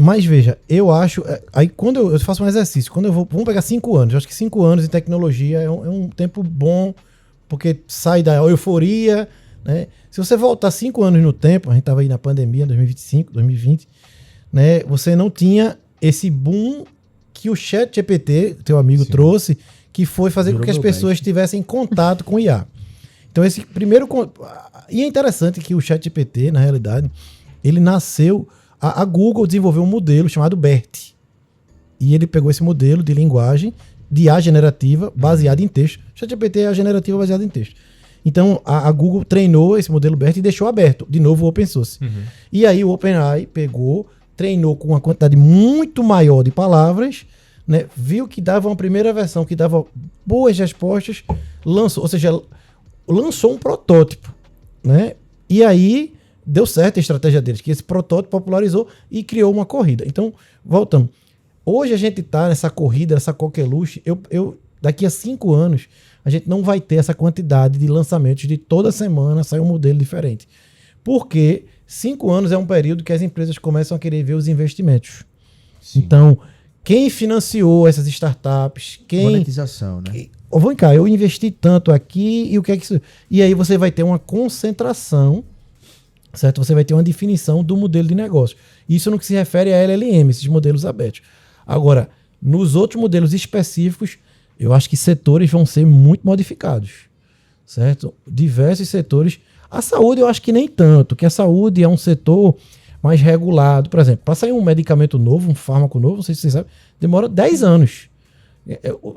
Mas veja, eu acho... Aí quando eu faço um exercício, quando eu vou... Vamos pegar 5 anos. Eu acho que 5 anos em tecnologia é um tempo bom, porque sai da euforia, né? Se você voltar 5 anos no tempo, a gente estava aí na pandemia, 2025, 2020, né? Você não tinha esse boom que o ChatGPT, teu amigo, trouxe, que foi fazer com que as pessoas tivessem contato com o IA. Então, esse primeiro... E é interessante que o ChatGPT, na realidade, ele nasceu... A Google desenvolveu um modelo chamado BERT. E ele pegou esse modelo de linguagem de IA generativa baseado em texto. O ChatGPT é a generativa baseada em texto. Então, a Google treinou esse modelo BERT e deixou aberto. De novo, o open source. E aí, o OpenAI pegou, treinou com uma quantidade muito maior de palavras, né, viu que dava uma primeira versão que dava boas respostas, lançou um protótipo, né? E aí deu certo a estratégia deles, que esse protótipo popularizou e criou uma corrida. Então, voltando. Hoje a gente está nessa corrida, nessa coqueluche. Daqui a 5 anos, a gente não vai ter essa quantidade de lançamentos de toda semana sai um modelo diferente. Porque 5 anos é um período que as empresas começam a querer ver os investimentos. Sim. Então, quem financiou essas startups?
Monetização, né?
Vem cá, eu investi tanto aqui e o que é que isso... E aí você vai ter uma concentração, certo? Você vai ter uma definição do modelo de negócio. Isso no que se refere a LLM, esses modelos abertos. Agora, nos outros modelos específicos, eu acho que setores vão ser muito modificados, certo? Diversos setores. A saúde eu acho que nem tanto, que a saúde é um setor mais regulado. Por exemplo, para sair um medicamento novo, um fármaco novo, não sei se vocês sabem, demora 10 anos.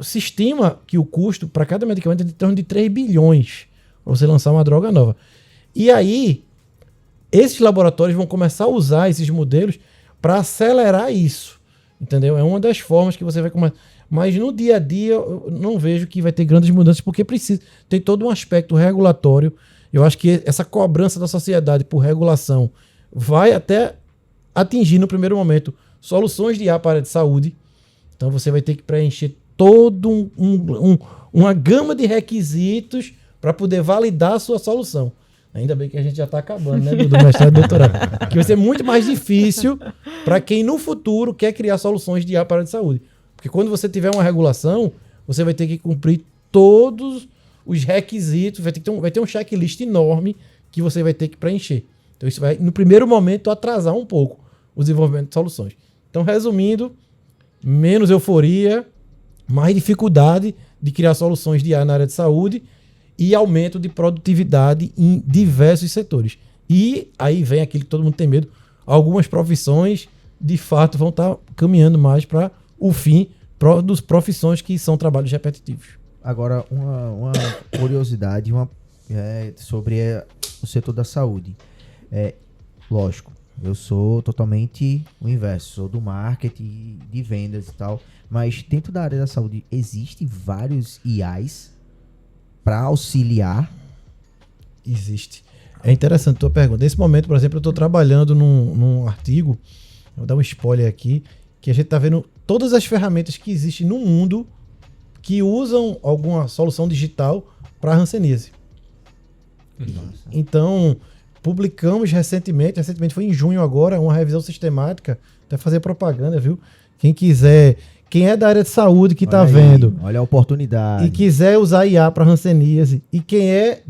Se estima que o custo para cada medicamento é de torno de 3 bilhões para você lançar uma droga nova. E aí, esses laboratórios vão começar a usar esses modelos para acelerar isso. Entendeu? É uma das formas que você vai começar. Mas no dia a dia, eu não vejo que vai ter grandes mudanças, porque precisa. Tem todo um aspecto regulatório. Eu acho que essa cobrança da sociedade por regulação vai até atingir, no primeiro momento, soluções de IA para a área de saúde. Então você vai ter que preencher todo uma gama de requisitos para poder validar a sua solução. Ainda bem que a gente já está acabando, né, do mestrado e doutorado. Que vai ser muito mais difícil para quem no futuro quer criar soluções de IA para a área de saúde. Porque quando você tiver uma regulação, você vai ter que cumprir todos os requisitos, vai ter um checklist enorme que você vai ter que preencher. Então isso vai, no primeiro momento, atrasar um pouco o desenvolvimento de soluções. Então, resumindo, menos euforia, mais dificuldade de criar soluções de IA na área de saúde e aumento de produtividade em diversos setores. E aí vem aquilo que todo mundo tem medo. Algumas profissões, de fato, vão estar caminhando mais para o fim das profissões que são trabalhos repetitivos.
Agora, uma curiosidade sobre o setor da saúde. Lógico, eu sou totalmente o inverso, sou do marketing, de vendas e tal, mas dentro da área da saúde existem vários IAs para auxiliar?
Existe. É interessante a tua pergunta. Nesse momento, por exemplo, eu estou trabalhando num artigo, vou dar um spoiler aqui, que a gente está vendo todas as ferramentas que existem no mundo que usam alguma solução digital para hanseníase. Então, publicamos recentemente foi em junho agora, uma revisão sistemática, até fazer propaganda, viu? Quem quiser Quem é da área de saúde que está
Olha aí,
vendo
olha a oportunidade.
e quiser usar IA para hanseníase, e quem é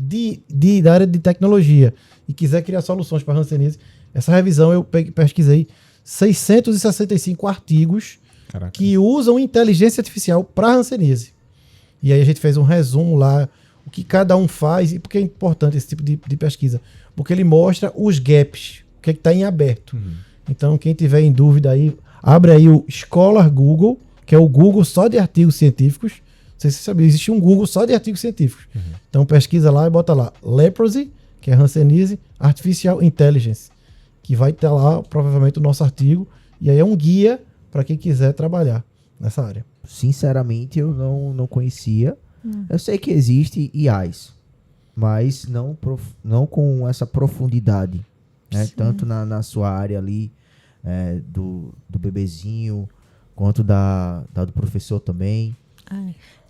da área de tecnologia e quiser criar soluções para hanseníase, essa revisão eu pesquisei 665 artigos
Caraca.
que usam inteligência artificial para hanseníase. E aí a gente fez um resumo lá, o que cada um faz, e por que é importante esse tipo de pesquisa? Porque ele mostra os gaps, o que está em aberto. Então, quem tiver em dúvida aí, abre aí o Scholar Google, que é o Google só de artigos científicos. Não sei se você sabia, existe um Google só de artigos científicos. Então, pesquisa lá e bota lá Leprosy, que é hanseníase, Artificial Intelligence, que vai ter lá, provavelmente, o nosso artigo. E aí é um guia para quem quiser trabalhar nessa área.
Sinceramente, eu não conhecia. Eu sei que existe IAs, mas não com essa profundidade, né? Tanto na sua área ali, do bebezinho, quanto do professor também.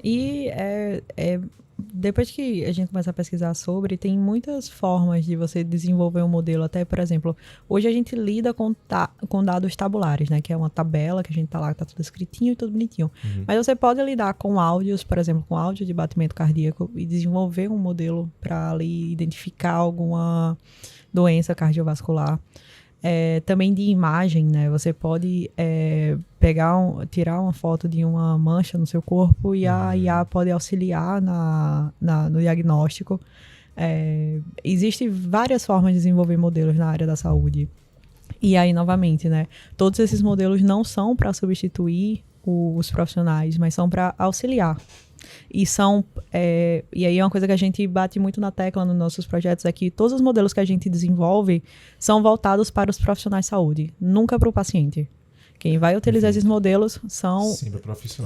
E depois que a gente começa a pesquisar sobre, tem muitas formas de você desenvolver um modelo. Até, por exemplo, hoje a gente lida com dados tabulares, né? Que é uma tabela que a gente tá lá, que tá tudo escritinho e tudo bonitinho. Mas você pode lidar com áudios, por exemplo, com áudio de batimento cardíaco e desenvolver um modelo para ali identificar alguma doença cardiovascular. Também de imagem, né? Você pode tirar uma foto de uma mancha no seu corpo e a IA pode auxiliar no diagnóstico. Existem várias formas de desenvolver modelos na área da saúde. E aí, novamente, né? Todos esses modelos não são para substituir os profissionais, mas são para auxiliar. E aí uma coisa que a gente bate muito na tecla nos nossos projetos é que todos os modelos que a gente desenvolve são voltados para os profissionais de saúde, nunca para o paciente. Quem vai utilizar esses modelos são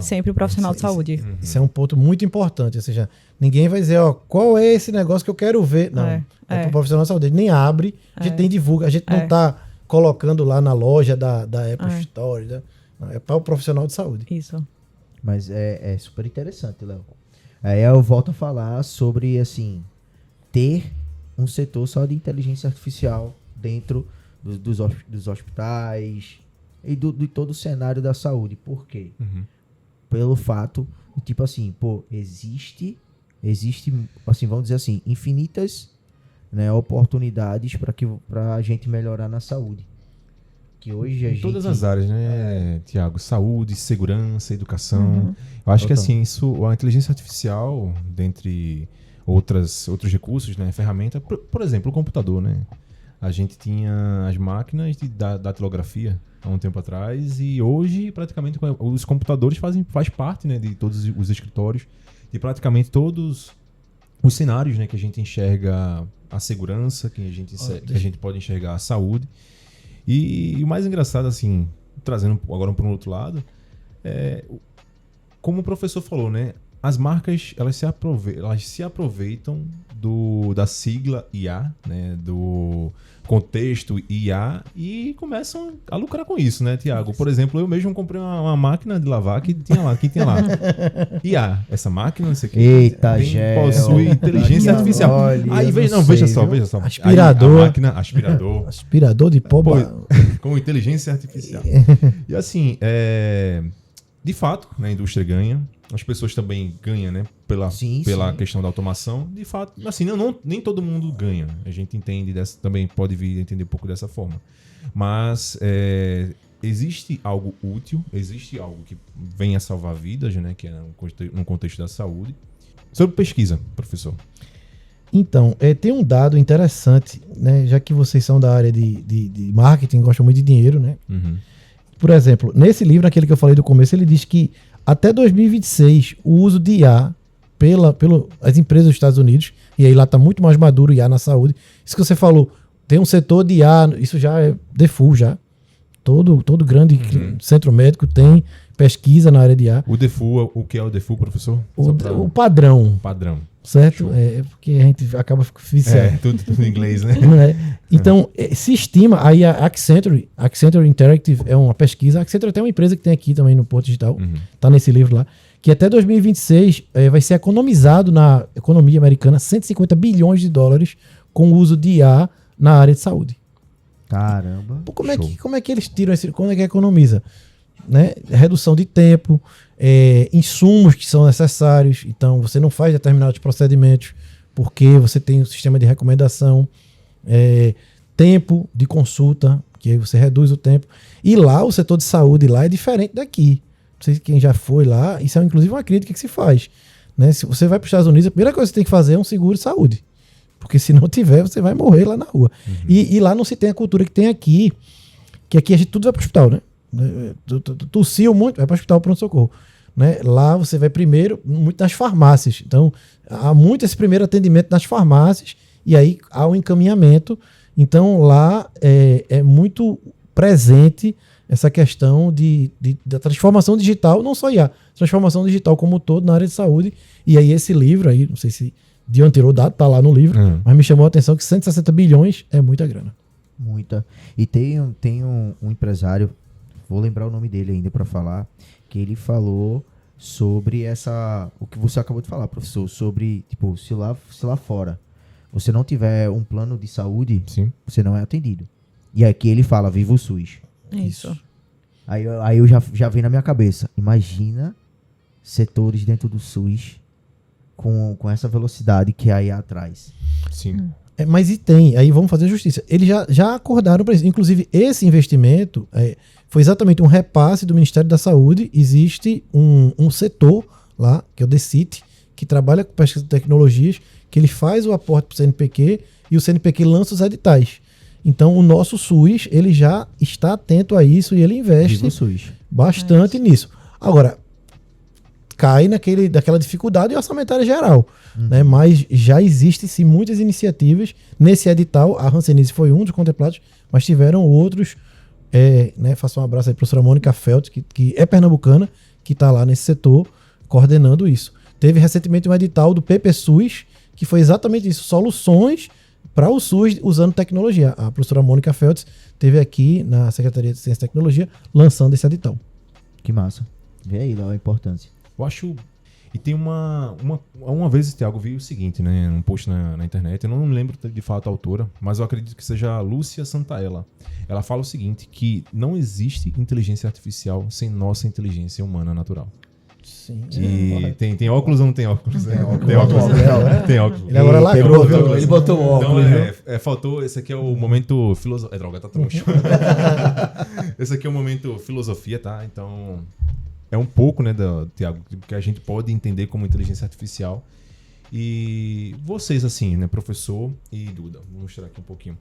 sempre o profissional de saúde.
Isso é um ponto muito importante, ou seja, ninguém vai dizer, qual é esse negócio que eu quero ver. Não, é para o profissional de saúde, ele nem abre, a gente nem divulga, a gente não está colocando lá na loja da Apple Store, né? Não, é para o profissional de saúde.
Isso.
Mas é super interessante, Léo. Aí eu volto a falar sobre, assim, ter um setor só de inteligência artificial dentro dos hospitais e de todo o cenário da saúde. Por quê? Pelo fato de, tipo assim, existe, assim, vamos dizer assim, infinitas, né, oportunidades para a gente melhorar na saúde. Que hoje
em todas as áreas, né, Tiago? Saúde, segurança, educação. Eu acho que assim, a inteligência artificial, dentre outros recursos, né, ferramenta, por exemplo, o computador, né? A gente tinha as máquinas da datilografia há um tempo atrás e hoje praticamente os computadores faz parte, né, de todos os escritórios, de praticamente todos os cenários, né, que a gente enxerga a segurança, que a gente pode enxergar a saúde. E o mais engraçado, assim, trazendo agora para um outro lado, como o professor falou, né? As marcas, elas se aproveitam da sigla IA, né? Do contexto IA e começam a lucrar com isso, né, Tiago? Por exemplo, eu mesmo comprei uma máquina de lavar que tinha lá IA, essa máquina, não sei o que.
Eita,
possui inteligência artificial. Aí veja só.
Aspirador.
Aí, a máquina, aspirador.
Aspirador de pó.
Com inteligência artificial. E assim, de fato, né, a indústria ganha. As pessoas também ganham, né? Pela questão da automação. De fato, assim, nem todo mundo ganha. A gente entende também pode vir a entender um pouco dessa forma. Mas existe algo útil, existe algo que venha a salvar vidas, né? Que é no contexto da saúde. Sobre pesquisa, professor.
Então, tem um dado interessante, né? Já que vocês são da área de marketing, gostam muito de dinheiro, né? Por exemplo, nesse livro, aquele que eu falei do começo, ele diz que até 2026, o uso de IA pelas empresas dos Estados Unidos, e aí lá está muito mais maduro o IA na saúde. Isso que você falou, tem um setor de IA, isso já é default já. Todo grande centro médico tem pesquisa na área de IA.
O default, o que é o default, professor?
O padrão. Certo? Porque a gente acaba viciando.
Tudo em inglês, né?
Então, se estima, aí a Accenture Interactive é uma pesquisa. A Accenture tem uma empresa que tem aqui também no Porto Digital, tá nesse livro lá, que até 2026 vai ser economizado na economia americana 150 bilhões de dólares com o uso de IA na área de saúde.
Caramba.
Como é que eles tiram esse... Como é que economiza? né? Redução de tempo, insumos que são necessários. Então, você não faz determinados procedimentos porque você tem um sistema de recomendação, tempo de consulta, que aí você reduz o tempo. E lá, o setor de saúde lá é diferente daqui. Não sei quem já foi lá, isso é inclusive uma crítica que se faz. Né? Se você vai para os Estados Unidos, a primeira coisa que você tem que fazer é um seguro de saúde. Porque se não tiver, você vai morrer lá na rua. Uhum. E lá não se tem a cultura que tem aqui, que aqui a gente tudo vai para o hospital, né? Tossiu muito, vai para o hospital, pronto-socorro. Né? Lá você vai primeiro, muito nas farmácias. Então, há muito esse primeiro atendimento nas farmácias, e aí há um encaminhamento. Então, lá é muito presente essa questão da transformação digital, não só IA, transformação digital como um todo na área de saúde. E aí esse livro aí, não sei se de onde tirou o dado, tá lá no livro, mas me chamou a atenção que 160 bilhões é muita grana.
Muita. E tem um empresário, vou lembrar o nome dele ainda para falar, que ele falou sobre o que você acabou de falar, professor, sobre, tipo, se lá fora você não tiver um plano de saúde, sim, você não é atendido. E aqui ele fala, viva o SUS.
Isso.
Aí eu já vem na minha cabeça, imagina setores dentro do SUS com essa velocidade que aí atrás.
Sim.
Mas aí vamos fazer justiça. Eles já acordaram para isso. Inclusive, esse investimento foi exatamente um repasse do Ministério da Saúde. Existe um setor lá, que é o DCIT, que trabalha com pesquisa de tecnologias, que ele faz o aporte para o CNPq e o CNPq lança os editais. Então, o nosso SUS, ele já está atento a isso e ele investe bastante nisso. Agora, cai daquela dificuldade orçamentária geral. Né? Mas já existem sim muitas iniciativas nesse edital. A Hanseníase foi um dos contemplados, mas tiveram outros. Né? Faço um abraço aí para a professora Mônica Feltz, que é pernambucana, que está lá nesse setor coordenando isso. Teve recentemente um edital do PPSUS, que foi exatamente isso, soluções para o SUS usando tecnologia. A professora Mônica Feltz esteve aqui na Secretaria de Ciência e Tecnologia lançando esse edital.
Que massa. Vê aí lá a importância.
Eu acho... E tem uma vez, Thiago, vi o seguinte, né? Um post na internet, eu não lembro de fato a autora, mas eu acredito que seja a Lúcia Santaella. Ela fala o seguinte, que não existe inteligência artificial sem nossa inteligência humana natural.
Sim.
E tem óculos ou não tem óculos?
Tem óculos.
Tem óculos. Tem óculos.
Ele agora lacrou, viu?
Ele botou o óculos.
Então, faltou, esse aqui é o momento filosofia. Droga, tá troncho. Esse aqui é o momento filosofia, tá? Então, é um pouco, né, Thiago, que a gente pode entender como inteligência artificial. E vocês, assim, né, professor e Duda, vou mostrar aqui um pouquinho.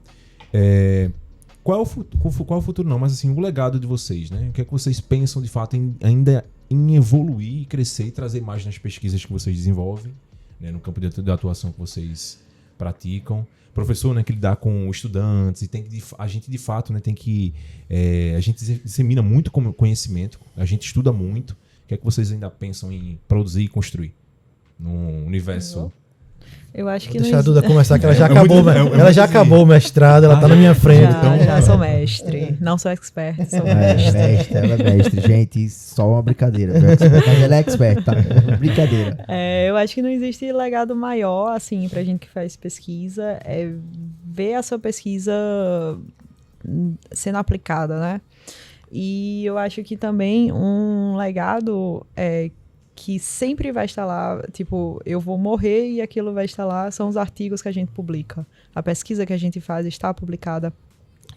Qual é o futuro não, mas assim, o legado de vocês, né? O que é que vocês pensam de fato ainda em evoluir, crescer e trazer mais nas pesquisas que vocês desenvolvem, né, no campo de atuação que vocês praticam. Professor, né, que lidar com estudantes, e a gente de fato, né, tem que... a gente dissemina muito conhecimento, a gente estuda muito. O que é que vocês ainda pensam em produzir e construir no universo...
Eu acho que
deixa a Duda começar, que ela já acabou o mestrado, ela tá na minha frente.
Já sou mestre, não sou expert, sou mestre.
Ela é mestre, gente, só uma brincadeira. Ela é expert, tá? Brincadeira.
Eu acho que não existe legado maior, assim, pra gente que faz pesquisa, ver a sua pesquisa sendo aplicada, né? E eu acho que também um legado que sempre vai estar lá, tipo, eu vou morrer e aquilo vai estar lá, são os artigos que a gente publica. A pesquisa que a gente faz está publicada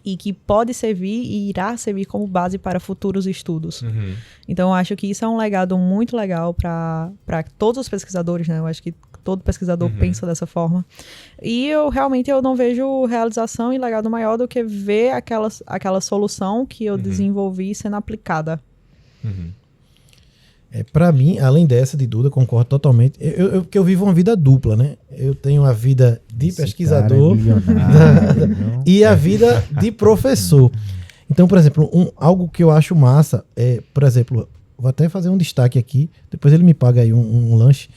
e que pode servir e irá servir como base para futuros estudos. Uhum. Então, eu acho que isso é um legado muito legal para todos os pesquisadores, né? Eu acho que todo pesquisador pensa dessa forma. E eu realmente não vejo realização e legado maior do que ver aquela solução que eu desenvolvi sendo aplicada.
Uhum. Para mim, além dessa de Duda, concordo totalmente. Porque eu vivo uma vida dupla, né? Eu tenho a vida de pesquisador e a vida de professor. Então, por exemplo, algo que eu acho massa por exemplo, vou até fazer um destaque aqui, depois ele me paga aí um lanche.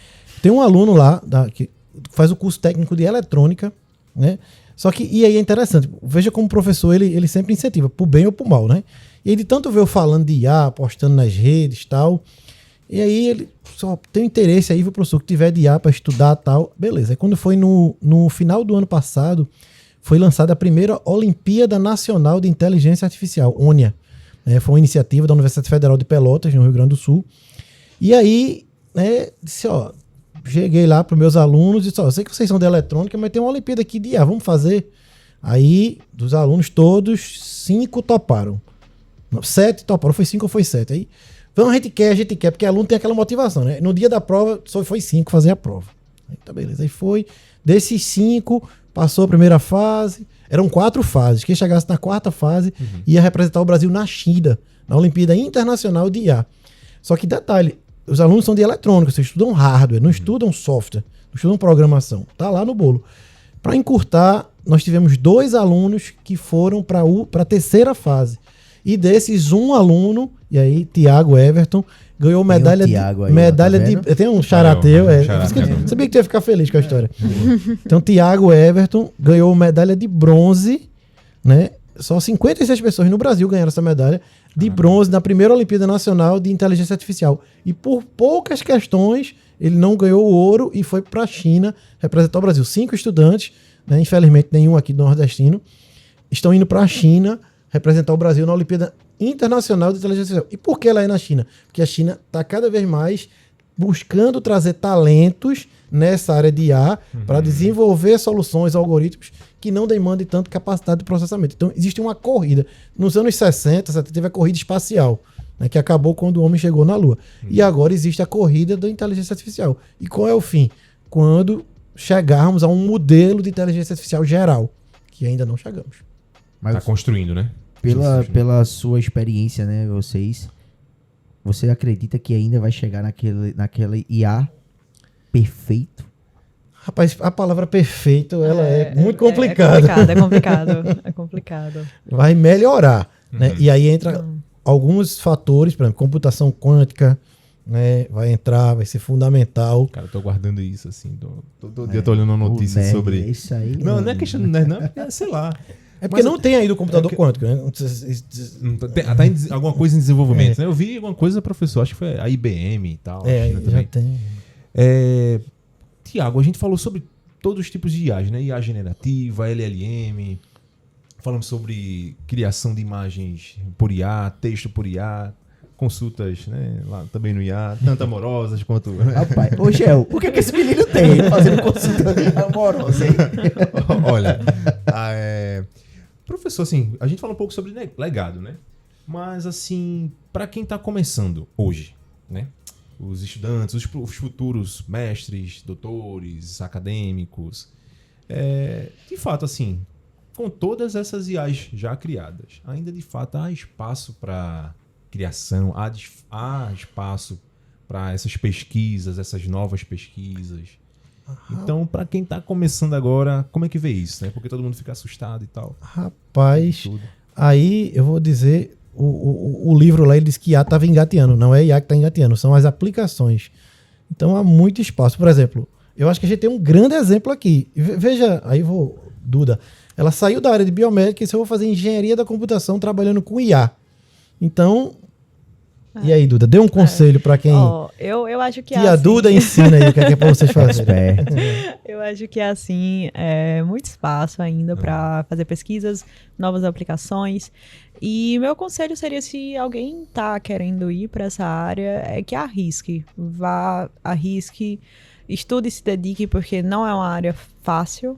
Tem um aluno lá que faz o curso técnico de eletrônica, né? Só que, e aí é interessante, veja como o professor, ele sempre incentiva, pro bem ou pro mal, né? E ele tanto vê eu falando de IA, postando nas redes e tal... E aí ele só tem interesse aí, o professor que tiver de IA para estudar e tal, beleza. Aí quando foi no final do ano passado, foi lançada a primeira Olimpíada Nacional de Inteligência Artificial, ONIA. né? Foi uma iniciativa da Universidade Federal de Pelotas, no Rio Grande do Sul. E aí, né, disse, ó, cheguei lá para os meus alunos e disse, ó, eu sei que vocês são de eletrônica, mas tem uma Olimpíada aqui de IA, vamos fazer? Aí, dos alunos todos, 5 toparam. Não, 7 toparam, foi 5 ou foi 7? Aí, então a gente quer, porque aluno tem aquela motivação, né? No dia da prova, só foi 5 fazer a prova. Aí, tá, beleza. Aí foi, desses 5, passou a primeira fase, eram 4 fases. Quem chegasse na 4ª fase ia representar o Brasil na China, na Olimpíada Internacional de IA. Só que detalhe, os alunos são de eletrônica, vocês estudam hardware, não estudam software, não estudam programação. Tá lá no bolo. Para encurtar, nós tivemos 2 alunos que foram para a 3ª fase. E desses, um aluno, e aí, Tiago Everton, ganhou medalha de. Tem um charateu, sabia que tu ia ficar feliz com a história. Então, Tiago Everton ganhou medalha de bronze, né? Só 56 pessoas no Brasil ganharam essa medalha de bronze na primeira Olimpíada Nacional de Inteligência Artificial. E por poucas questões, ele não ganhou o ouro e foi para a China representar o Brasil. 5 estudantes, né? Infelizmente nenhum aqui do nordestino, estão indo para a China representar o Brasil na Olimpíada Internacional de Inteligência Artificial. E por que ela é na China? Porque a China está cada vez mais buscando trazer talentos nessa área de IA para desenvolver soluções, algoritmos que não demandem tanto capacidade de processamento. Então, existe uma corrida. Nos anos 60, 70 teve a corrida espacial, né, que acabou quando o homem chegou na Lua. E agora existe a corrida da inteligência artificial. E qual é o fim? Quando chegarmos a um modelo de inteligência artificial geral, que ainda não chegamos.
Mas tá construindo, né?
Pela sua experiência, né, você acredita que ainda vai chegar naquele IA perfeito?
Rapaz, a palavra perfeito, ela é muito complicada.
É complicado.
Vai melhorar, né? E aí entra alguns fatores, por exemplo, computação quântica, né? Vai entrar, vai ser fundamental.
Cara, eu tô guardando isso, assim. Todo dia eu tô olhando uma notícia sobre...
Isso aí,
não é questão do nerd, não. É, sei lá.
É porque não tem ainda o computador quântico, né?
Tá em alguma coisa em desenvolvimento, né? Eu vi alguma coisa, professor, acho que foi a IBM e tal.
Já tem.
Tiago, a gente falou sobre todos os tipos de IAs, né? IA generativa, LLM, falamos sobre criação de imagens por IA, texto por IA, consultas, né? Lá também no IA, tanto amorosas quanto...
Rapaz, ô Gel, o que esse menino tem fazendo consulta amorosa, hein?
Olha, professor, assim, a gente fala um pouco sobre legado, né? Mas, assim, para quem tá começando hoje, né? Os estudantes, os futuros mestres, doutores, acadêmicos. De fato, assim, com todas essas IAs já criadas, ainda de fato há espaço para criação, há espaço para essas pesquisas, essas novas pesquisas. Então, para quem está começando agora, como é que vê isso, né? Porque todo mundo fica assustado e tal.
Rapaz, aí eu vou dizer... O livro lá, ele diz que IA estava engateando. Não é IA que está engateando, são as aplicações. Então há muito espaço. Por exemplo, eu acho que a gente tem um grande exemplo aqui. Veja, aí Duda, ela saiu da área de biomédica e disse, eu vou fazer engenharia da computação trabalhando com IA. Então, e aí, Duda, dê um conselho para quem...
Eu acho que
a Duda ensina aí o que é para vocês fazerem.
Eu acho que é assim, muito espaço ainda para fazer pesquisas, novas aplicações. E meu conselho seria, se alguém está querendo ir para essa área, é que arrisque. Arrisque, estude e se dedique, porque não é uma área fácil.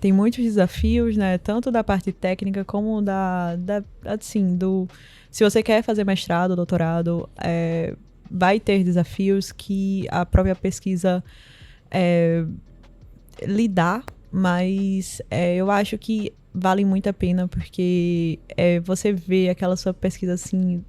Tem muitos desafios, né? Tanto da parte técnica como se você quer fazer mestrado, doutorado, vai ter desafios que a própria pesquisa lhe dá, mas eu acho que vale muito a pena, porque você vê aquela sua pesquisa assim,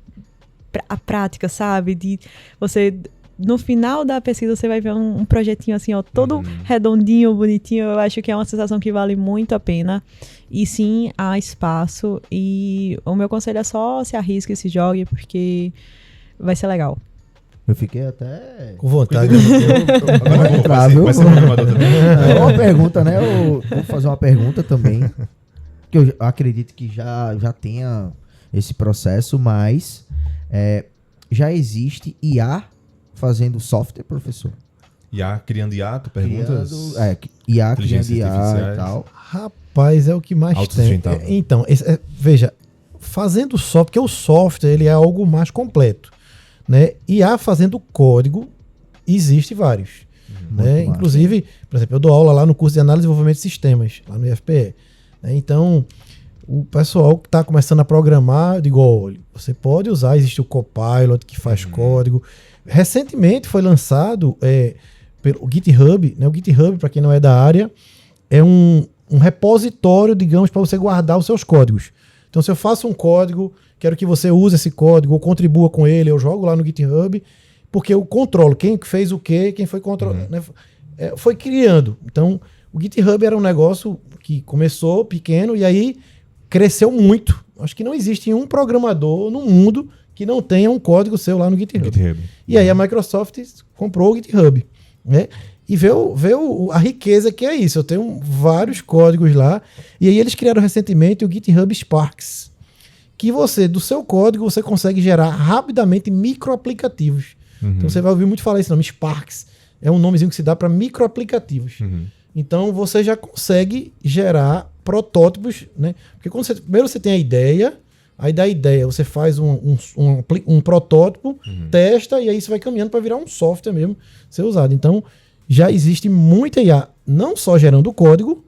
a prática, sabe? De você, no final da pesquisa, você vai ver um projetinho assim, ó, todo redondinho, bonitinho. Eu acho que é uma sensação que vale muito a pena. E sim, há espaço. E o meu conselho é só se arrisque, se jogue, porque vai ser legal.
Eu fiquei até...
com vontade.
Agora vou entrar, viu? Uma pergunta, né? Eu vou fazer uma pergunta também. Que eu acredito que já tenha esse processo, mas já existe IA fazendo software, professor?
IA criando IA, tu perguntas?
IA criando IA e tal.
Rapaz, é o que mais tem. Então, veja, fazendo software, porque o software ele é algo mais completo, né? IA fazendo código, existe vários. Né? Inclusive, por exemplo, eu dou aula lá no curso de análise e desenvolvimento de sistemas, lá no IFPE. Né? Então, o pessoal que está começando a programar, eu digo, olha, você pode usar, existe o Copilot que faz código. Recentemente foi lançado pelo GitHub, né? O GitHub, para quem não é da área, é um repositório, digamos, para você guardar os seus códigos. Então, se eu faço um código, quero que você use esse código ou contribua com ele, eu jogo lá no GitHub, porque eu controlo quem fez o quê, quem foi controlando, né? Foi criando. Então, o GitHub era um negócio que começou pequeno e aí cresceu muito. Acho que não existe um programador no mundo que não tenha um código seu lá no GitHub. E aí a Microsoft comprou o GitHub, né? E vê a riqueza que é isso. Eu tenho vários códigos lá. E aí eles criaram recentemente o GitHub Sparks, que você, do seu código, você consegue gerar rapidamente microaplicativos. Então você vai ouvir muito falar esse nome, Sparks. É um nomezinho que se dá para microaplicativos. Então você já consegue gerar protótipos, né? Porque primeiro você tem a ideia, aí da ideia você faz um protótipo, testa, e aí você vai caminhando para virar um software mesmo ser usado. Então já existe muita IA, não só gerando código,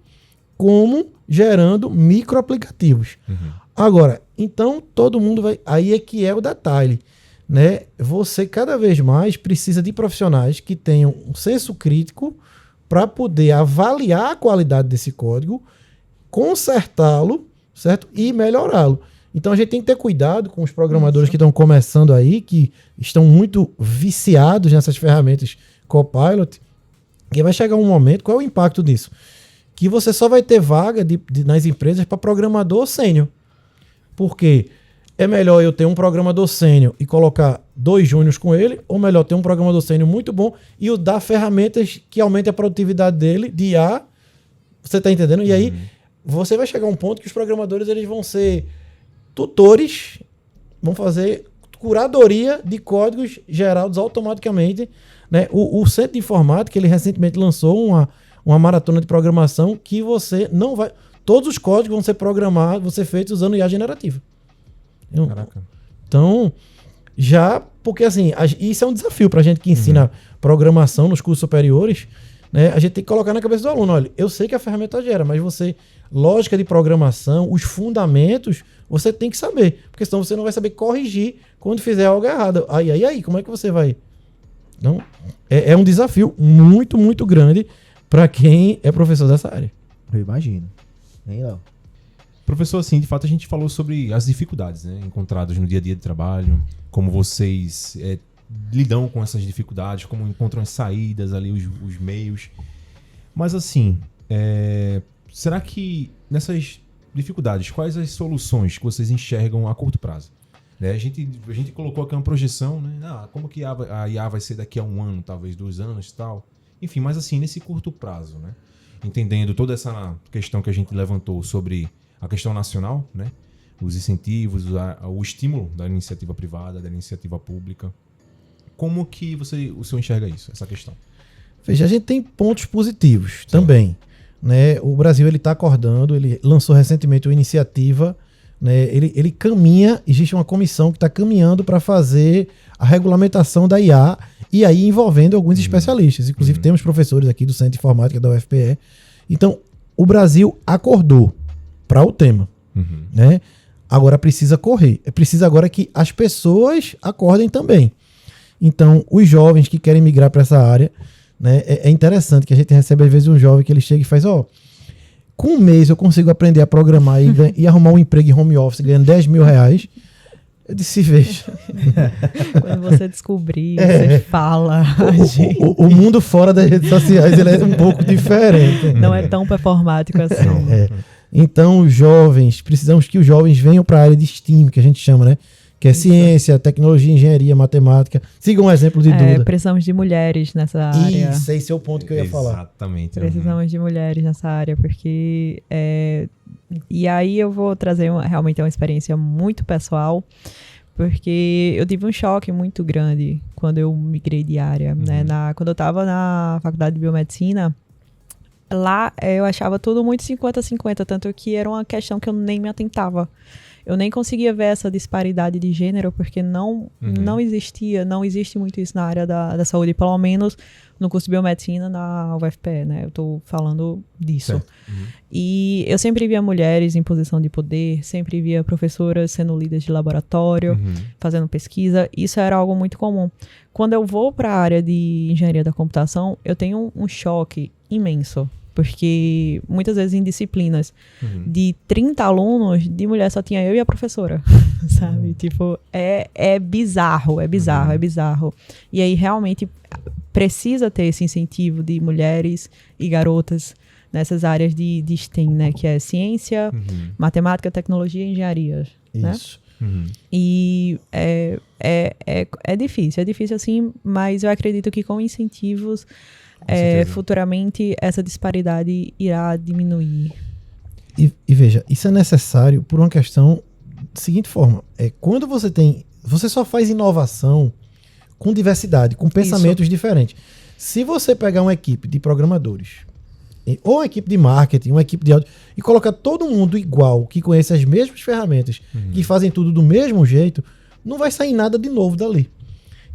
como gerando microaplicativos. Agora, então todo mundo vai... Aí é que é o detalhe. Né? Você cada vez mais precisa de profissionais que tenham um senso crítico para poder avaliar a qualidade desse código, consertá-lo, certo? E melhorá-lo. Então a gente tem que ter cuidado com os programadores que estão começando aí, que estão muito viciados nessas ferramentas Copilot, e vai chegar um momento, qual é o impacto disso? Que você só vai ter vaga nas empresas para programador sênior. Por quê? É melhor eu ter um programador sênior e colocar 2 júniors com ele, ou melhor ter um programador sênior muito bom e eu dar ferramentas que aumentem a produtividade dele, de IA, você está entendendo? E aí você vai chegar a um ponto que os programadores eles vão ser tutores, vão fazer curadoria de códigos gerados automaticamente. Né? O Centro de Informática, ele recentemente lançou uma maratona de programação que você não vai... Todos os códigos vão ser programados, vão ser feitos usando IA generativa.
Caraca.
Então, porque assim, isso é um desafio para a gente que ensina programação nos cursos superiores, né? A gente tem que colocar na cabeça do aluno, olha, eu sei que a ferramenta gera, mas lógica de programação, os fundamentos, você tem que saber, porque senão você não vai saber corrigir quando fizer algo errado. Aí, como é que você vai? Então, é um desafio muito, muito grande para quem é professor dessa área.
Eu imagino.
Professor, assim, de fato a gente falou sobre as dificuldades, né, encontradas no dia a dia de trabalho, como vocês lidam com essas dificuldades, como encontram as saídas ali, os meios. Mas assim, será que nessas dificuldades, quais as soluções que vocês enxergam a curto prazo? Né, a gente colocou aqui uma projeção, né? Como que a IA vai ser daqui a 1 ano, talvez 2 anos e tal. Enfim, mas assim, nesse curto prazo, né? Entendendo toda essa questão que a gente levantou sobre a questão nacional, né? Os incentivos, o estímulo da iniciativa privada, da iniciativa pública. Como que o senhor enxerga isso, essa questão?
Veja, a gente tem pontos positivos também. Né? O Brasil está acordando, ele lançou recentemente uma iniciativa, né? Ele caminha, existe uma comissão que está caminhando para fazer a regulamentação da IA, e aí envolvendo alguns especialistas. Inclusive temos professores aqui do Centro de Informática da UFPE. Então, o Brasil acordou para o tema. Né? Agora precisa correr. Precisa agora que as pessoas acordem também. Então, os jovens que querem migrar para essa área, né, é interessante que a gente recebe às vezes um jovem que ele chega e faz, com 1 mês eu consigo aprender a programar e arrumar um emprego em home office ganhando R$10.000. Eu disse, veja.
Quando você descobrir, você fala.
O mundo fora das redes sociais ele é um pouco diferente.
Não é tão performático assim.
Então, precisamos que os jovens venham para a área de STEAM, que a gente chama, né? Que é ciência, tecnologia, engenharia, matemática. Sigam um exemplo de Duda.
Precisamos de mulheres nessa área.
Isso, esse é o ponto que eu ia falar.
Exatamente.
Precisamos de mulheres nessa área, porque... E aí eu vou trazer realmente uma experiência muito pessoal, porque eu tive um choque muito grande quando eu migrei de área. Né? Quando eu estava na faculdade de biomedicina, lá eu achava tudo muito 50-50, tanto que era uma questão que eu nem me atentava. eu nem conseguia ver essa disparidade de gênero, porque não existe muito isso na área da saúde, pelo menos no curso de biomedicina na UFPE, né? Eu tô falando disso. E eu sempre via mulheres em posição de poder, sempre via professoras sendo líderes de laboratório, fazendo pesquisa. Isso era algo muito comum. Quando eu vou para a área de engenharia da computação, eu tenho um choque imenso. Porque muitas vezes em disciplinas de 30 alunos, de mulher só tinha eu e a professora, sabe? Tipo, é bizarro. E aí realmente precisa ter esse incentivo de mulheres e garotas nessas áreas de STEM, né? Que é ciência, matemática, tecnologia e engenharia.
Isso.
Né? E é difícil assim, mas eu acredito que com incentivos futuramente essa disparidade irá diminuir.
E veja, isso é necessário por uma questão da seguinte forma, quando você só faz inovação com diversidade, com pensamentos diferentes. Se você pegar uma equipe de programadores, ou uma equipe de marketing, uma equipe de áudio, e colocar todo mundo igual, que conhece as mesmas ferramentas, que fazem tudo do mesmo jeito, não vai sair nada de novo dali.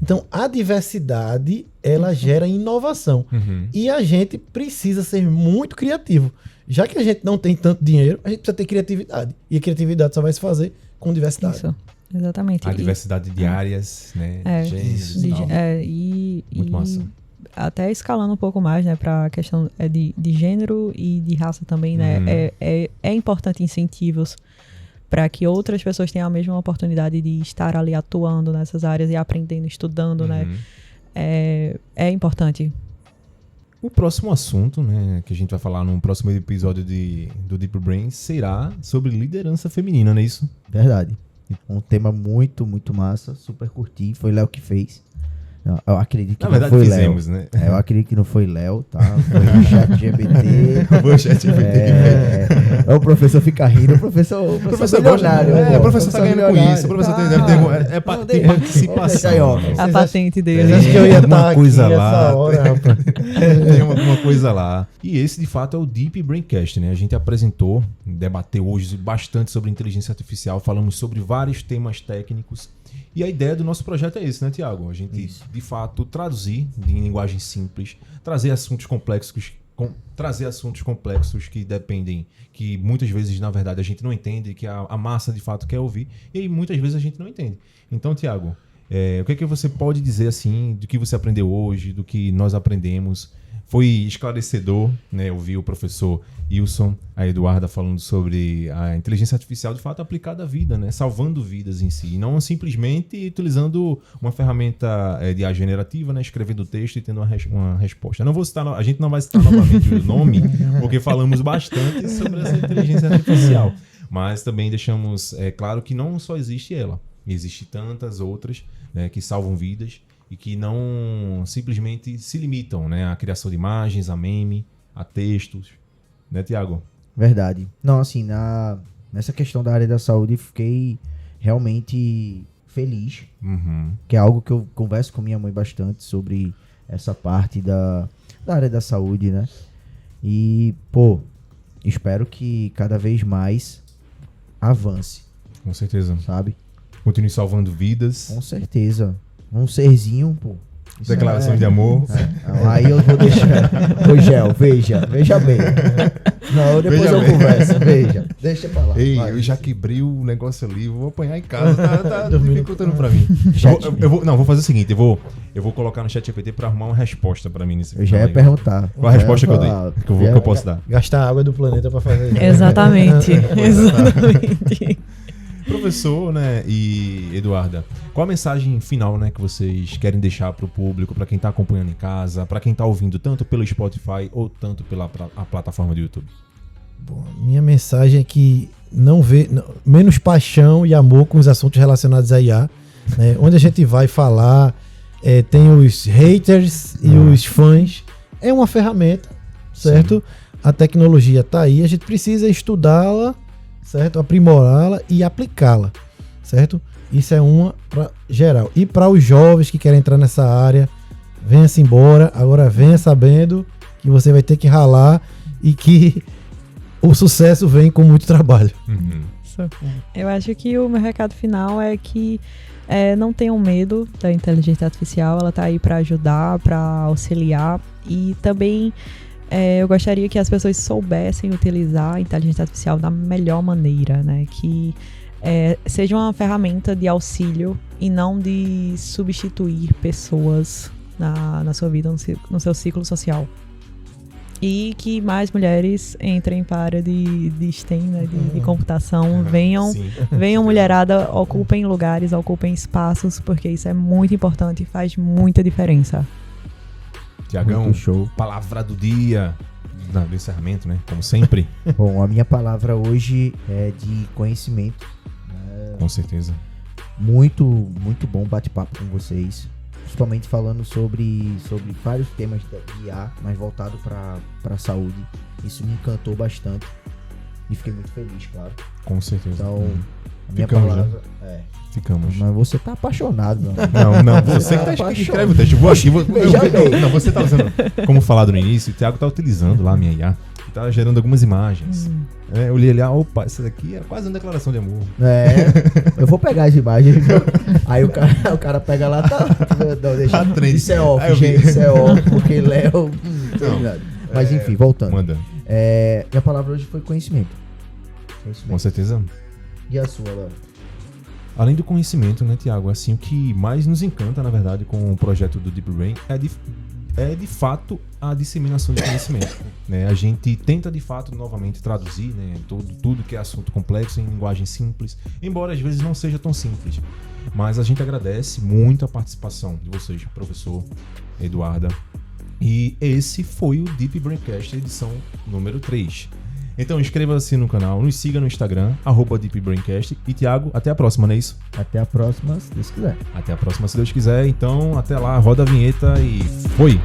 Então, a diversidade, ela gera inovação. E a gente precisa ser muito criativo. Já que a gente não tem tanto dinheiro, a gente precisa ter criatividade. E a criatividade só vai se fazer com diversidade.
Isso, exatamente.
A diversidade de áreas, né? Gêneros e tal. Muito massa.
Até escalando um pouco mais, né, para a questão de gênero e de raça também, né? É importante incentivos para que outras pessoas tenham a mesma oportunidade de estar ali atuando nessas áreas e aprendendo, estudando, né? É importante.
O próximo assunto, né, que a gente vai falar no próximo episódio do Deep Brain será sobre liderança feminina, não é isso?
Verdade. Um tema muito, muito massa, super curti, foi Léo que fez. Eu acredito que não foi
fizemos,
Léo.
Né?
Eu acredito que não foi Léo, tá? Foi o ChatGPT.
Foi o ChatGPT.
O professor fica rindo, o professor milionário.
O professor tá ganhando com isso. O professor tem participação.
A patente dele.
Acho que eu ia
uma coisa
aqui
lá.
Essa hora, rapaz.
Tem uma coisa lá. E esse, de fato, é o Deep Braincast, né? A gente apresentou, debateu hoje bastante sobre inteligência artificial, falamos sobre vários temas técnicos. E a ideia do nosso projeto é esse, né, Tiago? A gente, de fato, traduzir em linguagem simples, trazer assuntos complexos que dependem, que muitas vezes, na verdade, a gente não entende, que a massa, de fato, quer ouvir, e aí muitas vezes a gente não entende. Então, Tiago, o que é que você pode dizer, assim, do que você aprendeu hoje, do que nós aprendemos? Foi esclarecedor, né? Eu vi o professor Wilson, a Eduarda, falando sobre a inteligência artificial, de fato, aplicada à vida, né? Salvando vidas em si. E não simplesmente utilizando uma ferramenta de IA generativa, né? Escrevendo texto e tendo uma resposta. A gente não vai citar novamente o nome, porque falamos bastante sobre essa inteligência artificial. Mas também deixamos claro que não só existe ela. Existem tantas outras, né, que salvam vidas. E que não simplesmente se limitam, né, à criação de imagens, a meme, a textos. Né, Tiago?
Verdade. Não, assim, nessa questão da área da saúde, fiquei realmente feliz. Que é algo que eu converso com minha mãe bastante sobre essa parte da área da saúde, né? E, espero que cada vez mais avance.
Com certeza.
Sabe?
Continue salvando vidas.
Com certeza. Um serzinho,
Declaração de amor.
Aí eu vou deixar. Ô, Gel, veja bem. Não, depois eu converso. Deixa pra lá.
Ei, eu já quebrei o negócio ali, vou apanhar em casa. Tá dificultando pra mim. Vou fazer o seguinte, eu vou colocar no ChatGPT pra arrumar uma resposta pra mim nesse
vídeo. Eu já ia perguntar.
Qual a resposta que eu dei? Que eu posso dar?
Gastar água do planeta pra fazer isso.
Exatamente.
Professor, né, e Eduarda, qual a mensagem final, né, que vocês querem deixar para o público, para quem está acompanhando em casa, para quem está ouvindo tanto pelo Spotify ou tanto pela a plataforma do YouTube?
Bom, minha mensagem é que menos paixão e amor com os assuntos relacionados a IA, né? Onde a gente vai falar, tem os haters e os fãs, é uma ferramenta, certo? Sim. A tecnologia está aí, a gente precisa estudá-la, certo? Aprimorá-la e aplicá-la, certo? Isso é uma para geral. E para os jovens que querem entrar nessa área, venha-se embora, agora venha sabendo que você vai ter que ralar e que o sucesso vem com muito trabalho.
Isso Isso. Eu acho que o meu recado final é que não tenham medo da inteligência artificial, ela está aí para ajudar, para auxiliar, e também eu gostaria que as pessoas soubessem utilizar a inteligência artificial da melhor maneira, né? Que seja uma ferramenta de auxílio e não de substituir pessoas na sua vida, no seu ciclo social. E que mais mulheres entrem para a área de STEM, né, de computação, venham mulherada, ocupem lugares, ocupem espaços, porque isso é muito importante e faz muita diferença.
Tiagão, show. Palavra do dia, do encerramento, né, como sempre.
Bom, a minha palavra hoje é de conhecimento.
Com certeza.
Muito, muito bom bate-papo com vocês. Principalmente falando sobre vários temas de IA, mas voltado para a saúde. Isso me encantou bastante e fiquei muito feliz, claro.
Com certeza.
Então, a minha
Ficamos,
palavra
Ficamos.
Mas você tá apaixonado, meu.
Não, você que escreve o texto. Não, você tá usando. Como falado no início, o Thiago tá utilizando lá a minha IA. Tá gerando algumas imagens. Eu olhei ali, opa, essa daqui é quase uma declaração de amor.
Eu vou pegar as imagens. Aí o cara pega lá, não, deixa. Isso é off, gente, isso é off, porque Léo. Mas enfim, voltando.
Manda.
Minha palavra hoje foi conhecimento.
Com certeza.
E a sua, Léo?
Além do conhecimento, né, Thiago? Assim, o que mais nos encanta, na verdade, com o projeto do Deep Brain é de fato a disseminação de conhecimento, né? A gente tenta de fato novamente traduzir, né, tudo que é assunto complexo em linguagem simples, embora às vezes não seja tão simples, mas a gente agradece muito a participação de vocês, professor Eduarda, e esse foi o Deep Braincast, edição número 3. Então inscreva-se no canal, nos siga no Instagram, @DeepBraincast. E Thiago, até a próxima, não é isso?
Até a próxima, se Deus quiser.
Até a próxima, se Deus quiser. Então, até lá, roda a vinheta e foi!